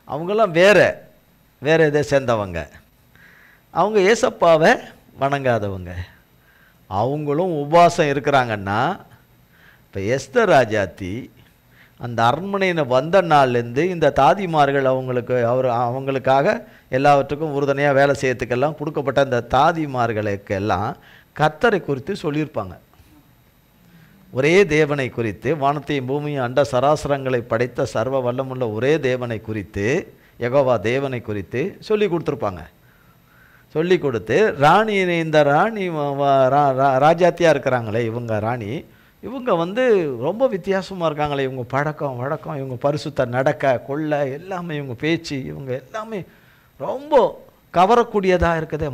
அவங்கெல்லாம் வேறு இதை சேர்ந்தவங்க. அவங்க ஏசப்பாவை வணங்காதவங்க. அவங்களும் உபவாசம் இருக்கிறாங்கன்னா, இப்போ எஸ்தர் ராஜாத்தி அந்த அரண்மனையில் வந்த நாள்லேருந்து இந்த தாதிமார்கள் அவங்களுக்காக எல்லாவற்றுக்கும் உறுதுணையாக வேலை செய்யறதுக்கெல்லாம் கொடுக்கப்பட்ட அந்த தாதிமார்களுக்கெல்லாம் கர்த்தரை குறித்து சொல்லியிருப்பாங்க. ஒரே தேவனை குறித்து, வானத்தையும் பூமியும் அண்ட சராசரங்களை படைத்த சர்வ வல்லமுள்ள ஒரே தேவனை குறித்து, யெகோவா தேவனை குறித்து சொல்லி கொடுத்துருப்பாங்க. சொல்லி கொடுத்து இந்த ராணி ராஜாத்தியாக இருக்கிறாங்களே இவங்க ராணி, இவங்க ரொம்ப வித்தியாசமாக இருக்காங்களே, இவங்க பழக்கம் வழக்கம், இவங்க பரிசுத்த நடக்க கொள்ள எல்லாமே, இவங்க பேச்சு, இவங்க எல்லாமே ரொம்ப கவரக்கூடியதாக இருக்குது,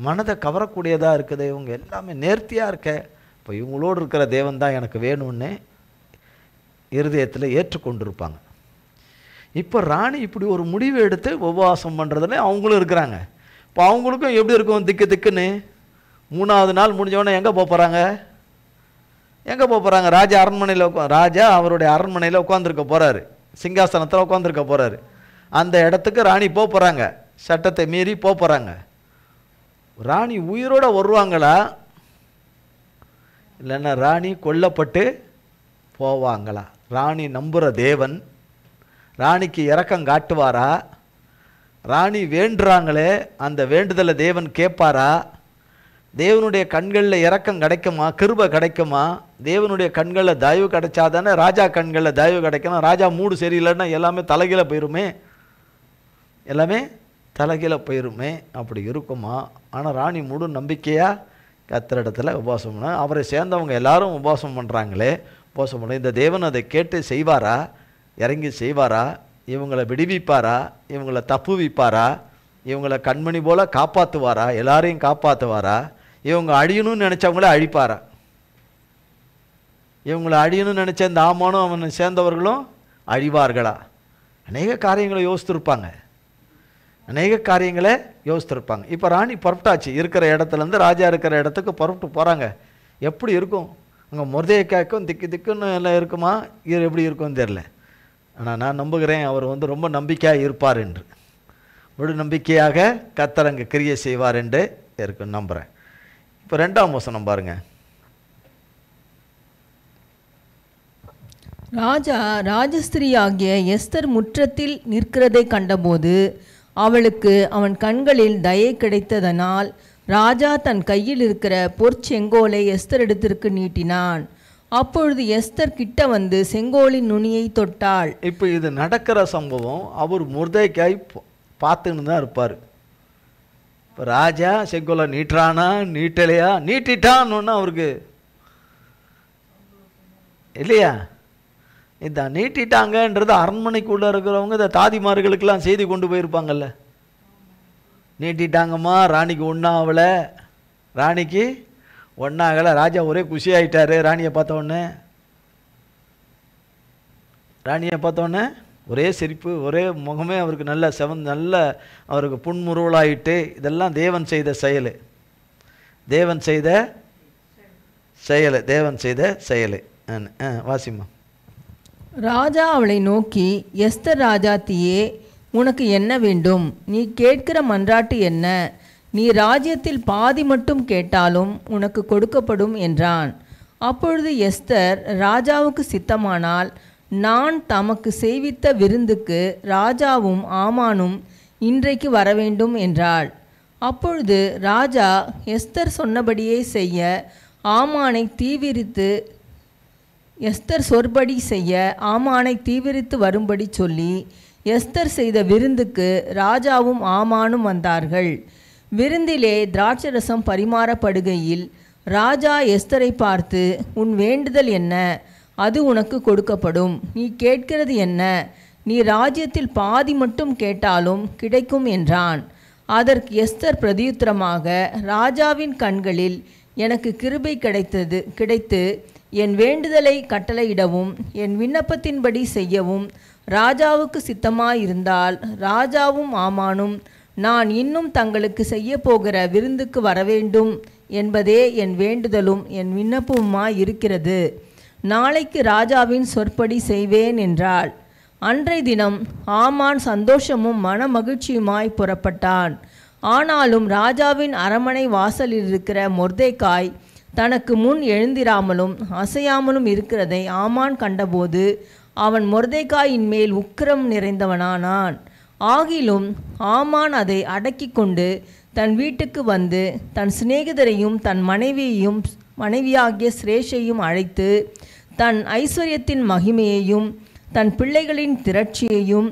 மனதை கவரக்கூடியதாக இருக்குது, இவங்க எல்லாமே நேர்த்தியாக இருக்க. இப்போ இவங்களோடு இருக்கிற தேவன் தான் எனக்கு வேணும்னு இருதயத்தில் ஏற்றுக்கொண்டிருப்பாங்க. இப்போ ராணி இப்படி ஒரு முடிவு எடுத்து உபவாசம் பண்ணுறதுல அவங்களும் இருக்கிறாங்க. இப்போ அவங்களுக்கும் எப்படி இருக்கும், திக்குன்னு 3ஆவது நாள் முடிஞ்சவொடனே எங்கே போகிறாங்க? ராஜா அரண்மனையில் ராஜா அவருடைய அரண்மனையில் உட்காந்துருக்க போகிறாரு, சிங்காசனத்தில் உட்காந்துருக்க போகிறாரு. அந்த இடத்துக்கு ராணி போகிறாங்க, சட்டத்தை மீறி போகிறாங்க. ராணி உயிரோடு வருவாங்களா, இல்லைன்னா ராணி கொல்லப்பட்டு போவாங்களா? ராணி நம்புகிற தேவன் ராணிக்கு இரக்கம் காட்டுவாரா? ராணி வேண்டுறாங்களே, அந்த வேண்டுதலை தேவன் கேட்பாரா? தேவனுடைய கண்களில் இரக்கம் கிடைக்குமா, கிருபை கிடைக்குமா? தேவனுடைய கண்களில் தயவு கிடைச்சாதானே ராஜா கண்களில் தயவு கிடைக்கணும். ராஜா மூடு சரியில்லைன்னா எல்லாமே தலைகீழ போயிருமே, எல்லாமே தலைகீழ போயிருமே. அப்படி இருக்குமா? ஆனால் ராணி முழு நம்பிக்கையாக கர்த்தர் இடத்துல உபவாசம் பண்ண, அவரை சேர்ந்தவங்க எல்லாரும் உபவாசம் பண்ணுறாங்களே, உபவாசம் பண்ண இந்த தேவன் அதை கேட்டு செய்வாரா? இறங்கி செய்வாரா? இவங்களை விடுவிப்பாரா? இவங்களை தப்புவிப்பாரா? இவங்களை கண்மணி போல் காப்பாற்றுவாரா? எல்லாரையும் காப்பாற்றுவாரா? இவங்க அழியணும்னு நினச்சவங்களே அழிப்பாரா? இவங்களை அழியணும்னு நினச்ச இந்த ஆமானும் அவனை சேர்ந்தவர்களும் அழிவார்களா? அநேக காரியங்களை யோசித்திருப்பாங்க. இப்போ ராணி புறப்பட்டாச்சு, இருக்கிற இடத்துலேருந்து ராஜா இருக்கிற இடத்துக்கு புறப்பட்டு போகிறாங்க. எப்படி இருக்கும் அங்கே? மொர்தெகாய்க்கும் திக்குன்னு எல்லாம் இருக்குமா? இது எப்படி இருக்கும்னு தெரில. ஆனால் நான் நம்புகிறேன் அவர் ரொம்ப நம்பிக்கையாக இருப்பார் என்று, முழு நம்பிக்கையாக கர்த்தர் அங்கே கிரியை செய்வார் என்று இருக்குன்னு நம்புகிறேன். இப்போ 2ஆம் வசனம் பாருங்க. ராஜா ராஜஸ்திரியாகிய எஸ்தர் முற்றத்தில் நிற்கிறதை கண்டபோது அவளுக்கு அவன் கண்களில் தயை கிடைத்ததனால் ராஜா தன் கையில் இருக்கிற பொற்செங்கோலை எஸ்தர் இடத்திற்கு நீட்டினான். அப்பொழுது எஸ்தர் கிட்ட வந்து செங்கோலின் நுனியை தொட்டாள். இப்போ இது நடக்கிற சம்பவம் அவர் மொர்தெகாய் பார்த்துன்னு தான் இருப்பார். இப்போ ராஜா செங்கோலை நீட்டுறானா நீட்டலையா? நீட்டிட்டான்னு அவருக்கு இல்லையா? இதான் நீட்டிட்டாங்கன்றது அரண்மனைக்குள்ளே இருக்கிறவங்க இந்த தாதிமார்களுக்கெல்லாம் செய்தி கொண்டு போயிருப்பாங்கல்ல. நீட்டிட்டாங்கம்மா, ராணிக்கு ஒன்றாகலை, ராணிக்கு ஒன்றாகலை. ராஜா ஒரே குஷியாயிட்டார் ராணியை பார்த்தோன்னே ஒரே சிரிப்பு, ஒரே முகமே அவருக்கு நல்ல நல்ல அவருக்கு புன்முறுவலாயிட்டு. இதெல்லாம் தேவன் செய்த செயல். வாசிமா. ராஜா அவளை நோக்கி, எஸ்தர் ராஜாத்தியே, உனக்கு என்ன வேண்டும்? நீ கேட்கிற மன்றாட்டு என்ன? நீ ராஜ்யத்தில் பாதி மட்டும் கேட்டாலும் உனக்கு கொடுக்கப்படும் என்றான். அப்பொழுது எஸ்தர் ராஜாவுக்கு சித்தமானால் நான் தமக்கு செய்வித்த விருந்துக்கு ராஜாவும் ஆமானும் இன்றைக்கு வரவேண்டும் என்றாள். அப்பொழுது ராஜா எஸ்தர் சொன்னபடியே செய்ய ஆமானை தீவிரித்து வரும்படி சொல்லி எஸ்தர் செய்த விருந்துக்கு ராஜாவும் ஆமானும் வந்தார்கள். விருந்திலே திராட்சரசம் பரிமாறப்படுகையில் ராஜா எஸ்தரை பார்த்து, உன் வேண்டுதல் என்ன? அது உனக்கு கொடுக்கப்படும். நீ கேட்கிறது என்ன? நீ ராஜ்யத்தில் பாதி மட்டும் கேட்டாலும் கிடைக்கும் என்றான். அதற்கு எஸ்தர் பிரதியுத்தரமாக, ராஜாவின் கண்களில் எனக்கு கிருபை கிடைத்து என் வேண்டுதலை கட்டளையிடவும் என் விண்ணப்பத்தின்படி செய்யவும் ராஜாவுக்கு சித்தமாயிருந்தால் ராஜாவும் ஆமானும் நான் இன்னும் தங்களுக்கு செய்ய போகிற விருந்துக்கு வரவேண்டும் என்பதே என் வேண்டுதலும் என் விண்ணப்பமுமாயிருக்கிறது. நாளைக்கு ராஜாவின் சொற்படி செய்வேன் என்றாள். அன்றைய தினம் ஆமான் சந்தோஷமும் மன மகிழ்ச்சியுமாய் புறப்பட்டான். ஆனாலும் ராஜாவின் அரண்மனை வாசலில் இருக்கிற மொர்தெகாய் தனக்கு முன் எழுந்திராமலும் அசையாமலும் இருக்கிறதை ஆமான் கண்டபோது அவன் மொர்தெகாயின் மேல் உக்கிரம் நிறைந்தவனானான். ஆகிலும் ஆமான் அதை அடக்கி கொண்டு தன் வீட்டுக்கு வந்து தன் சிநேகிதரையும் தன் மனைவியாகிய சிரேஷையும் அழைத்து தன் ஐஸ்வர்யத்தின் மகிமையையும் தன் பிள்ளைகளின் திரட்சியையும்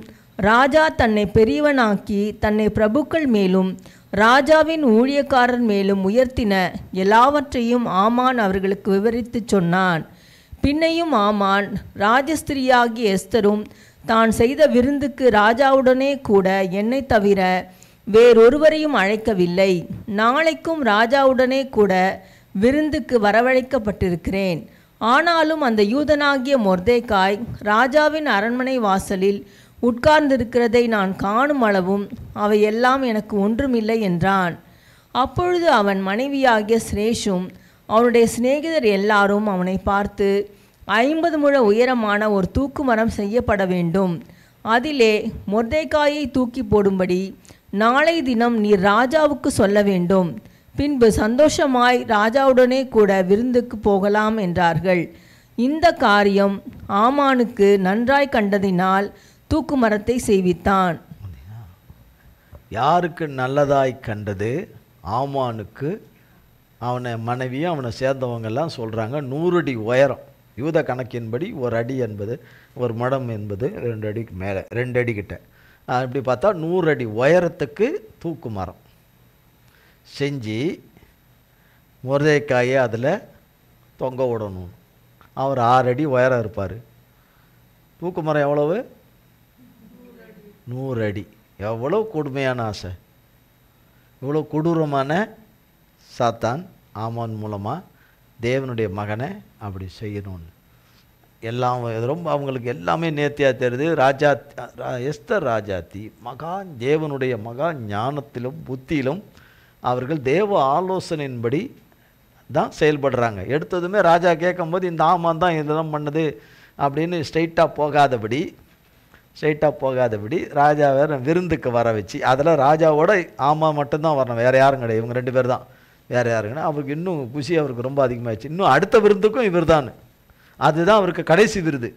ராஜா தன்னை பெரியவனாக்கி தன்னை பிரபுக்கள் மேலும் ராஜாவின் ஊழியக்காரர் மேலும் உயர்த்தின எல்லாவற்றையும் ஆமான் அவர்களுக்கு விவரித்து சொன்னான். பின்னையும் ஆமான் ராஜஸ்திரியாகிய எஸ்தரும் தான் செய்த விருந்துக்கு ராஜாவுடனே கூட என்னை தவிர வேறொருவரையும் அழைக்கவில்லை. நாளைக்கும் ராஜாவுடனே கூட விருந்துக்கு வரவழைக்கப்பட்டிருக்கிறேன். ஆனாலும் அந்த யூதனாகிய மொர்தெகாய் ராஜாவின் அரண்மனை வாசலில் உட்கார்ந்திருக்கிறதை நான் காணும் அளவும் அவையெல்லாம் எனக்கு ஒன்றுமில்லை என்றான். அப்பொழுது அவன் மனைவியாகிய சிரேஷும் அவனுடைய சிநேகிதர் எல்லாரும் அவனை பார்த்து, 50 முழ உயரமான ஒரு தூக்கு மரம் செய்யப்பட வேண்டும், அதிலே மொர்தெகாயை தூக்கி போடும்படி நாளை தினம் நீர் ராஜாவுக்கு சொல்ல வேண்டும், பின்பு சந்தோஷமாய் ராஜாவுடனே கூட விருந்துக்கு போகலாம் என்றார்கள். இந்த காரியம் ஆமானுக்கு நன்றாய் கண்டதினால் தூக்கு மரத்தை செய்வித்தான். யாருக்கு நல்லதாய் கண்டது? ஆமானுக்கு. அவனை மனைவியும் அவனை சேர்ந்தவங்கெல்லாம் சொல்கிறாங்க 100 அடி உயரம். யூத கணக்கின்படி ஒரு அடி என்பது, ஒரு மடம் என்பது 2 அடிக்கு மேலே, 2 அடி கிட்ட. இப்படி பார்த்தா 100 அடி உயரத்துக்கு தூக்கு மரம் செஞ்சு மொர்தெகாயை அதில் தொங்க விடணும். அவர் 6 அடி உயரம் இருப்பார். தூக்கு மரம் எவ்வளவு? 100 அடி. எவ்வளோ கொடுமையான ஆசை, இவ்வளோ கொடூரமான சாத்தான் ஆமான் மூலமாக தேவனுடைய மகனை அப்படி செய்யணும்னு எல்லாம் ரொம்ப அவங்களுக்கு எல்லாமே நேர்த்தியாக தெரியுது. எஸ்தர் ராஜாத்தி தேவனுடைய மகா ஞானத்திலும் புத்தியிலும் அவர்கள் தேவ ஆலோசனையின்படி தான் செயல்படுறாங்க. எடுத்ததுமே ராஜா கேட்கும்போது இந்த ஆமான் தான் இதெல்லாம் பண்ணுது அப்படின்னு ஸ்ட்ரைட்டாக போகாதபடி ராஜாவை விருந்துக்கு வர வச்சு, அதில் ராஜாவோட ஆமா மட்டும்தான் வரணும், வேறு யாரும் கிடையாது, இவங்க 2 பேர் தான், வேறு யாருங்கன்னா அவருக்கு இன்னும் குஷி அவருக்கு ரொம்ப அதிகமாகிடுச்சு. இன்னும் அடுத்த விருந்துக்கும் இவர் தான், அதுதான் அவருக்கு கடைசி விருது,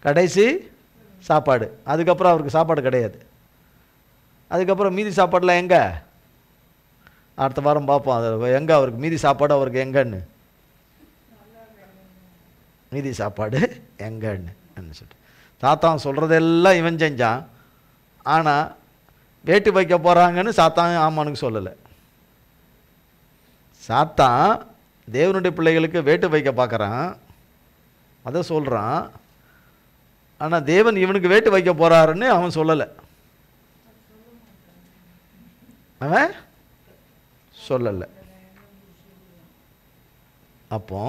கடைசி சாப்பாடு. அதுக்கப்புறம் அவருக்கு சாப்பாடு கிடையாது. அதுக்கப்புறம் மீதி சாப்பாடெலாம் எங்கே? அடுத்த வாரம் பார்ப்போம் அது எங்கே அவருக்கு மீதி சாப்பாடு, அவருக்கு எங்கன்னு மீதி சாப்பாடு எங்கன்னு சொல்லிட்டு சாத்தான் சொல்கிறதெல்லாம் இவன் செஞ்சான். ஆனால் வேட்டு வைக்க போகிறாங்கன்னு சாத்தான் ஆமானுக்கு சொல்லலை. சாத்தான் தேவனுடைய பிள்ளைகளுக்கு வேட்டு வைக்க பார்க்குறான், அதை சொல்கிறான். ஆனால் தேவன் இவனுக்கு வேட்டு வைக்க போகிறாருன்னு அவன் சொல்லலை, அவன் சொல்லலை. அப்போ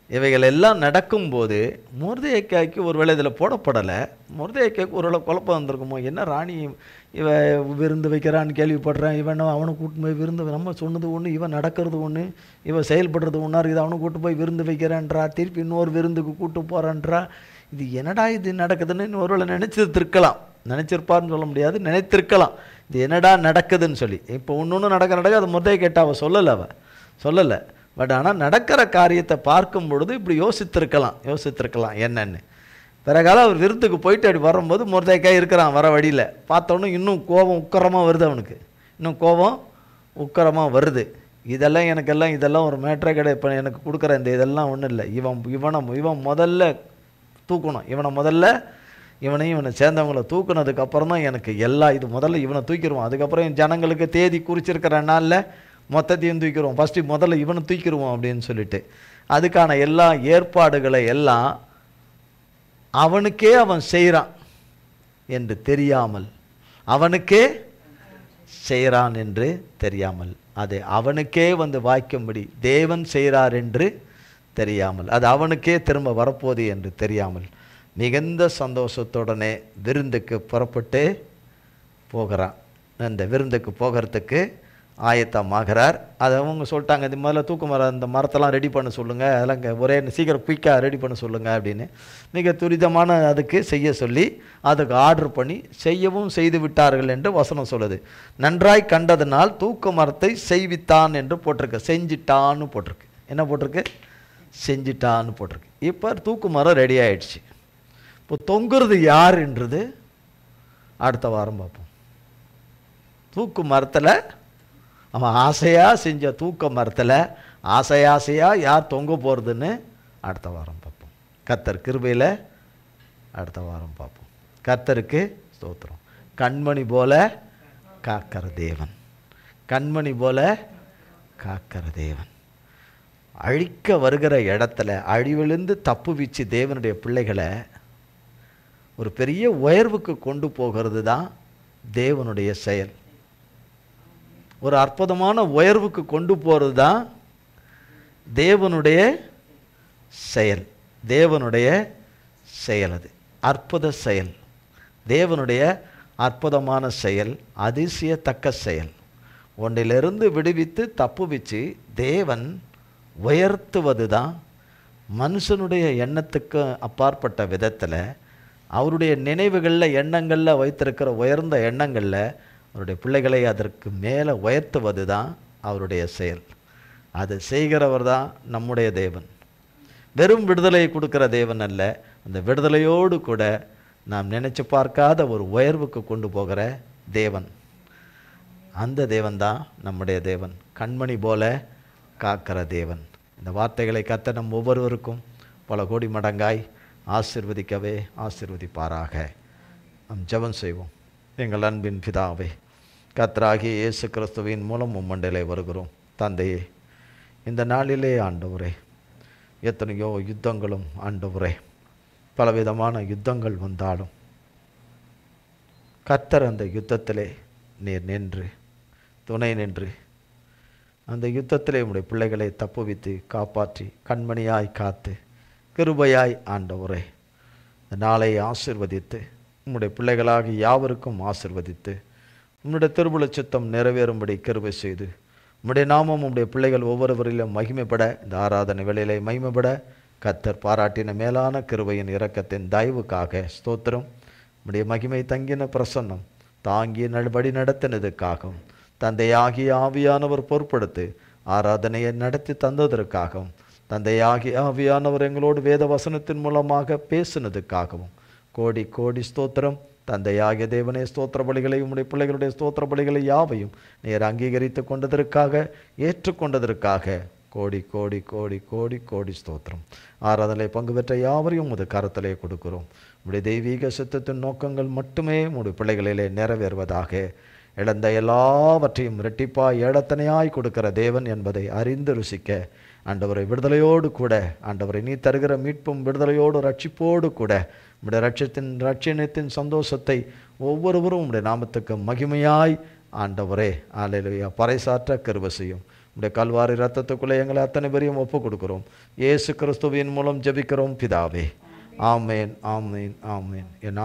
இவைகள் எல்லாம் நடக்கும்போது மொர்தெகாய்க்கு ஒரு வேளை இதில் போடப்படலை. மொர்தெகாய்க்கு ஒரு வேளை குழப்பம் வந்திருக்குமோ, என்ன ராணி இவ விருந்து வைக்கிறான்னு கேள்விப்படுறேன், இவன் அவனை கூட்டு போய் விருந்து, நம்ம சொன்னது ஒன்று, இவன் நடக்கிறது ஒன்று, இவன் செயல்படுறது ஒன்றா இருக்குது, அவனை கூட்டு போய் விருந்து வைக்கிறேன்றா, திருப்பி இன்னொரு விருந்துக்கு கூட்டு போகிறான்றா, இது என்னடா இது நடக்குதுன்னு ஒரு வேளை நினச்சிருப்பார்னு சொல்ல முடியாது, நினைத்திருக்கலாம் இது என்னடா நடக்குதுன்னு சொல்லி. இப்போ ஒன்று நடக்க அது மொர்தெகாய் அவள் சொல்லலை. பட் ஆனால் நடக்கிற காரியத்தை பார்க்கும் பொழுது இப்படி யோசித்திருக்கலாம் என்னன்னு. பிறகால அவர் விருந்துக்கு போயிட்டு அப்படி வரும்போது மொர்தெகாய் இருக்கிறான் வர வழியில். பார்த்தோன்னே இன்னும் கோபம் உக்கரமாக வருது அவனுக்கு, வருது. இதெல்லாம் ஒரு மேட்டரே கிடையாது. இப்போ எனக்கு கொடுக்குற இந்த இதெல்லாம் ஒன்றும் இல்லை. இவன் முதல்ல தூக்கணும், இவனை சேர்ந்தவங்களை தூக்குனதுக்கப்புறம் தான் எனக்கு எல்லாம். இது முதல்ல இவனை தூக்கிடுவோம், அதுக்கப்புறம் என் ஜனங்களுக்கு தேதி குறிச்சிருக்கிற நாளில் மொத்தத்தையும் தூக்கிடுவோம், ஃபஸ்ட்டு முதல்ல இவனை தூக்கிடுவோம் அப்படின்னு சொல்லிட்டு அதுக்கான எல்லா ஏற்பாடுகளை எல்லாம் அவனுக்கே அவன் செய்கிறான் என்று தெரியாமல், அது அவனுக்கே வந்து வாய்க்கும்படி தேவன் செய்கிறார் என்று தெரியாமல், அது அவனுக்கே திரும்ப வரப்போகுது என்று தெரியாமல் மிகுந்த சந்தோஷத்துடனே விருந்துக்கு புறப்பட்டு போகிறான். அந்த விருந்துக்கு போகிறதுக்கு ஆயத்தமாகிறார். அதை அவங்க சொல்லிட்டாங்க, இது முதல்ல தூக்கு மரம் இந்த மரத்தெல்லாம் ரெடி பண்ண சொல்லுங்கள், அதெல்லாம் ஒரே சீக்கிரம் குயிக்காக ரெடி பண்ண சொல்லுங்கள் அப்படின்னு மிக துரிதமான அதுக்கு செய்ய சொல்லி அதுக்கு ஆர்டர் பண்ணி செய்யவும் செய்து விட்டார்கள் என்று வசனம் சொல்லுது. நன்றாய் கண்டதனால் தூக்கு மரத்தை செய்வித்தான் என்று போட்டிருக்கு. செஞ்சிட்டான்னு போட்டிருக்கு. என்ன போட்டிருக்கு? செஞ்சிட்டான்னு போட்டிருக்கு. இப்போ தூக்கு மரம் ரெடி ஆயிடுச்சு. இப்போ தொங்குறது யாருன்றது அடுத்த வாரம் பார்ப்போம். தூக்கு மரத்தில் அவன் ஆசையாக செஞ்ச தூக்க மரத்தில் ஆசையாக யார் தொங்க போகிறதுன்னு அடுத்த வாரம் பார்ப்போம். கர்த்தர் கிருபையில் அடுத்த வாரம் பார்ப்போம். கர்த்தருக்கு ஸ்தோத்திரம். கண்மணி போல காக்கிற தேவன், கண்மணி போல காக்கிற தேவன். அழிக்க வருகிற இடத்துல அழிவிலிருந்து தப்புவிச்சு தேவனுடைய பிள்ளைகளை ஒரு பெரிய உயர்வுக்கு கொண்டு போகிறது தான் தேவனுடைய செயல். ஒரு அற்புதமான உயர்வுக்கு கொண்டு போகிறது தான் தேவனுடைய செயல். தேவனுடைய செயல் அது அற்புத செயல். தேவனுடைய அற்புதமான செயல், அதிசயத்தக்க செயல். ஒன்றிலிருந்து விடுவித்து தப்புவிச்சு தேவன் உயர்த்துவது தான் மனுஷனுடைய எண்ணத்துக்கு அப்பாற்பட்ட விதத்தில் அவருடைய நினைவுகளில் எண்ணங்களில் வைத்திருக்கிற உயர்ந்த எண்ணங்களில் அவருடைய பிள்ளைகளை அதற்கு மேலே உயர்த்துவது தான் அவருடைய செயல். அது செய்கிறவர் தான் நம்முடைய தேவன். வெறும் விடுதலை கொடுக்குற தேவன் அல்ல, அந்த விடுதலையோடு கூட நாம் நினைச்சு பார்க்காத ஒரு உயர்வுக்கு கொண்டு போகிற தேவன். அந்த தேவன் தான் நம்முடைய தேவன், கண்மணி போல காக்கிற தேவன். இந்த வார்த்தைகளை கர்த்தர் நம் ஒவ்வொருவருக்கும் பல கோடி மடங்காய் ஆசீர்வதிக்கவே ஆசீர்வதிப்பாராக. நாம் ஜெபம் செய்வோம். எங்கள் அன்பின் பிதாவே, கர்த்தராகிய இயேசு கிறிஸ்துவின் மூலம் உம்மண்டையிலே வருகிறோம். தந்தையே, இந்த நாளிலே ஆண்டவரே எத்தனையோ யுத்தங்களும் ஆண்டவரே பலவிதமான யுத்தங்கள் வந்தாலும் கர்த்தர் அந்த யுத்தத்திலே நீர் நின்று துணை நின்று அந்த யுத்தத்திலே உம்முடைய பிள்ளைகளை தப்புவித்து காப்பாற்றி கண்மணியாய் காத்து கிருபையாய் ஆண்டவரே இந்த நாளை ஆசீர்வதித்து உம்முடைய பிள்ளைகளாக யாவருக்கும் ஆசீர்வதித்து உம்முடைய திருவுள சித்தம் நிறைவேறும்படி கிருபை செய்து உம்முடைய நாமம் உம்முடைய பிள்ளைகள் ஒவ்வொருவரிலும் மகிமைப்பட, இந்த ஆராதனை வேளையிலே மகிமைப்பட கர்த்தர் பாராட்டின மேலான கிருபையின் இரக்கத்தின் தயவுக்காக ஸ்தோத்திரம். உம்முடைய மகிமை தங்கின பிரசன்னம் தாங்கி வழி நடத்தினதுக்காகவும் தந்தையாகிய ஆவியானவர் பொறுப்படுத்தி ஆராதனையை நடத்தி தந்ததற்காகவும் தந்தையாகிய ஆவியானவர் எங்களோடு வேத வசனத்தின் மூலமாக பேசினதுக்காகவும் கோடி கோடி ஸ்தோத்திரம். தந்தையாகிய தேவனே, ஸ்தோத்திர பலிகளை உம்முடைய பிள்ளைகளுடைய ஸ்தோத்திர பலிகளை யாவையும் நீர் அங்கீகரித்து கொண்டதற்காக ஏற்றுக்கொண்டதற்காக கோடி கோடி கோடி கோடி கோடி ஸ்தோத்திரம். ஆராதனை பங்கு பெற்ற யாவரையும் உமது கரத்திலே கொடுக்கிறோம். உம்முடைய தெய்வீக சித்தத்தின் நோக்கங்கள் மட்டுமே உம்முடைய பிள்ளைகளிலே நிறைவேறுவதாக. இழந்த எல்லாவற்றையும் இரட்டிப்பாய் ஏடத்தனையாய் கொடுக்கிற தேவன் என்பதை அறிந்து ருசிக்க ஆண்டவரை விடுதலையோடு கூட ஆண்டவரை நீ தருகிற மீட்பும் விடுதலையோடு ரட்சிப்போடு கூட உம்முடைய ரட்சணத்தின் சந்தோஷத்தை ஒவ்வொருவரும் உம்முடைய நாமத்துக்கு மகிமையாய் ஆண்டவரே அல்லேலூயா பறைசாற்ற கிருபை செய்யும். உம்முடைய கல்வாரி ரத்தத்துக்குள்ளே எங்களை அத்தனை பேரையும் ஒப்பு கொடுக்கிறோம். இயேசு கிறிஸ்துவின் மூலம் ஜெபிக்கிறோம் பிதாவே. ஆமேன், ஆமேன், ஆமேன். என்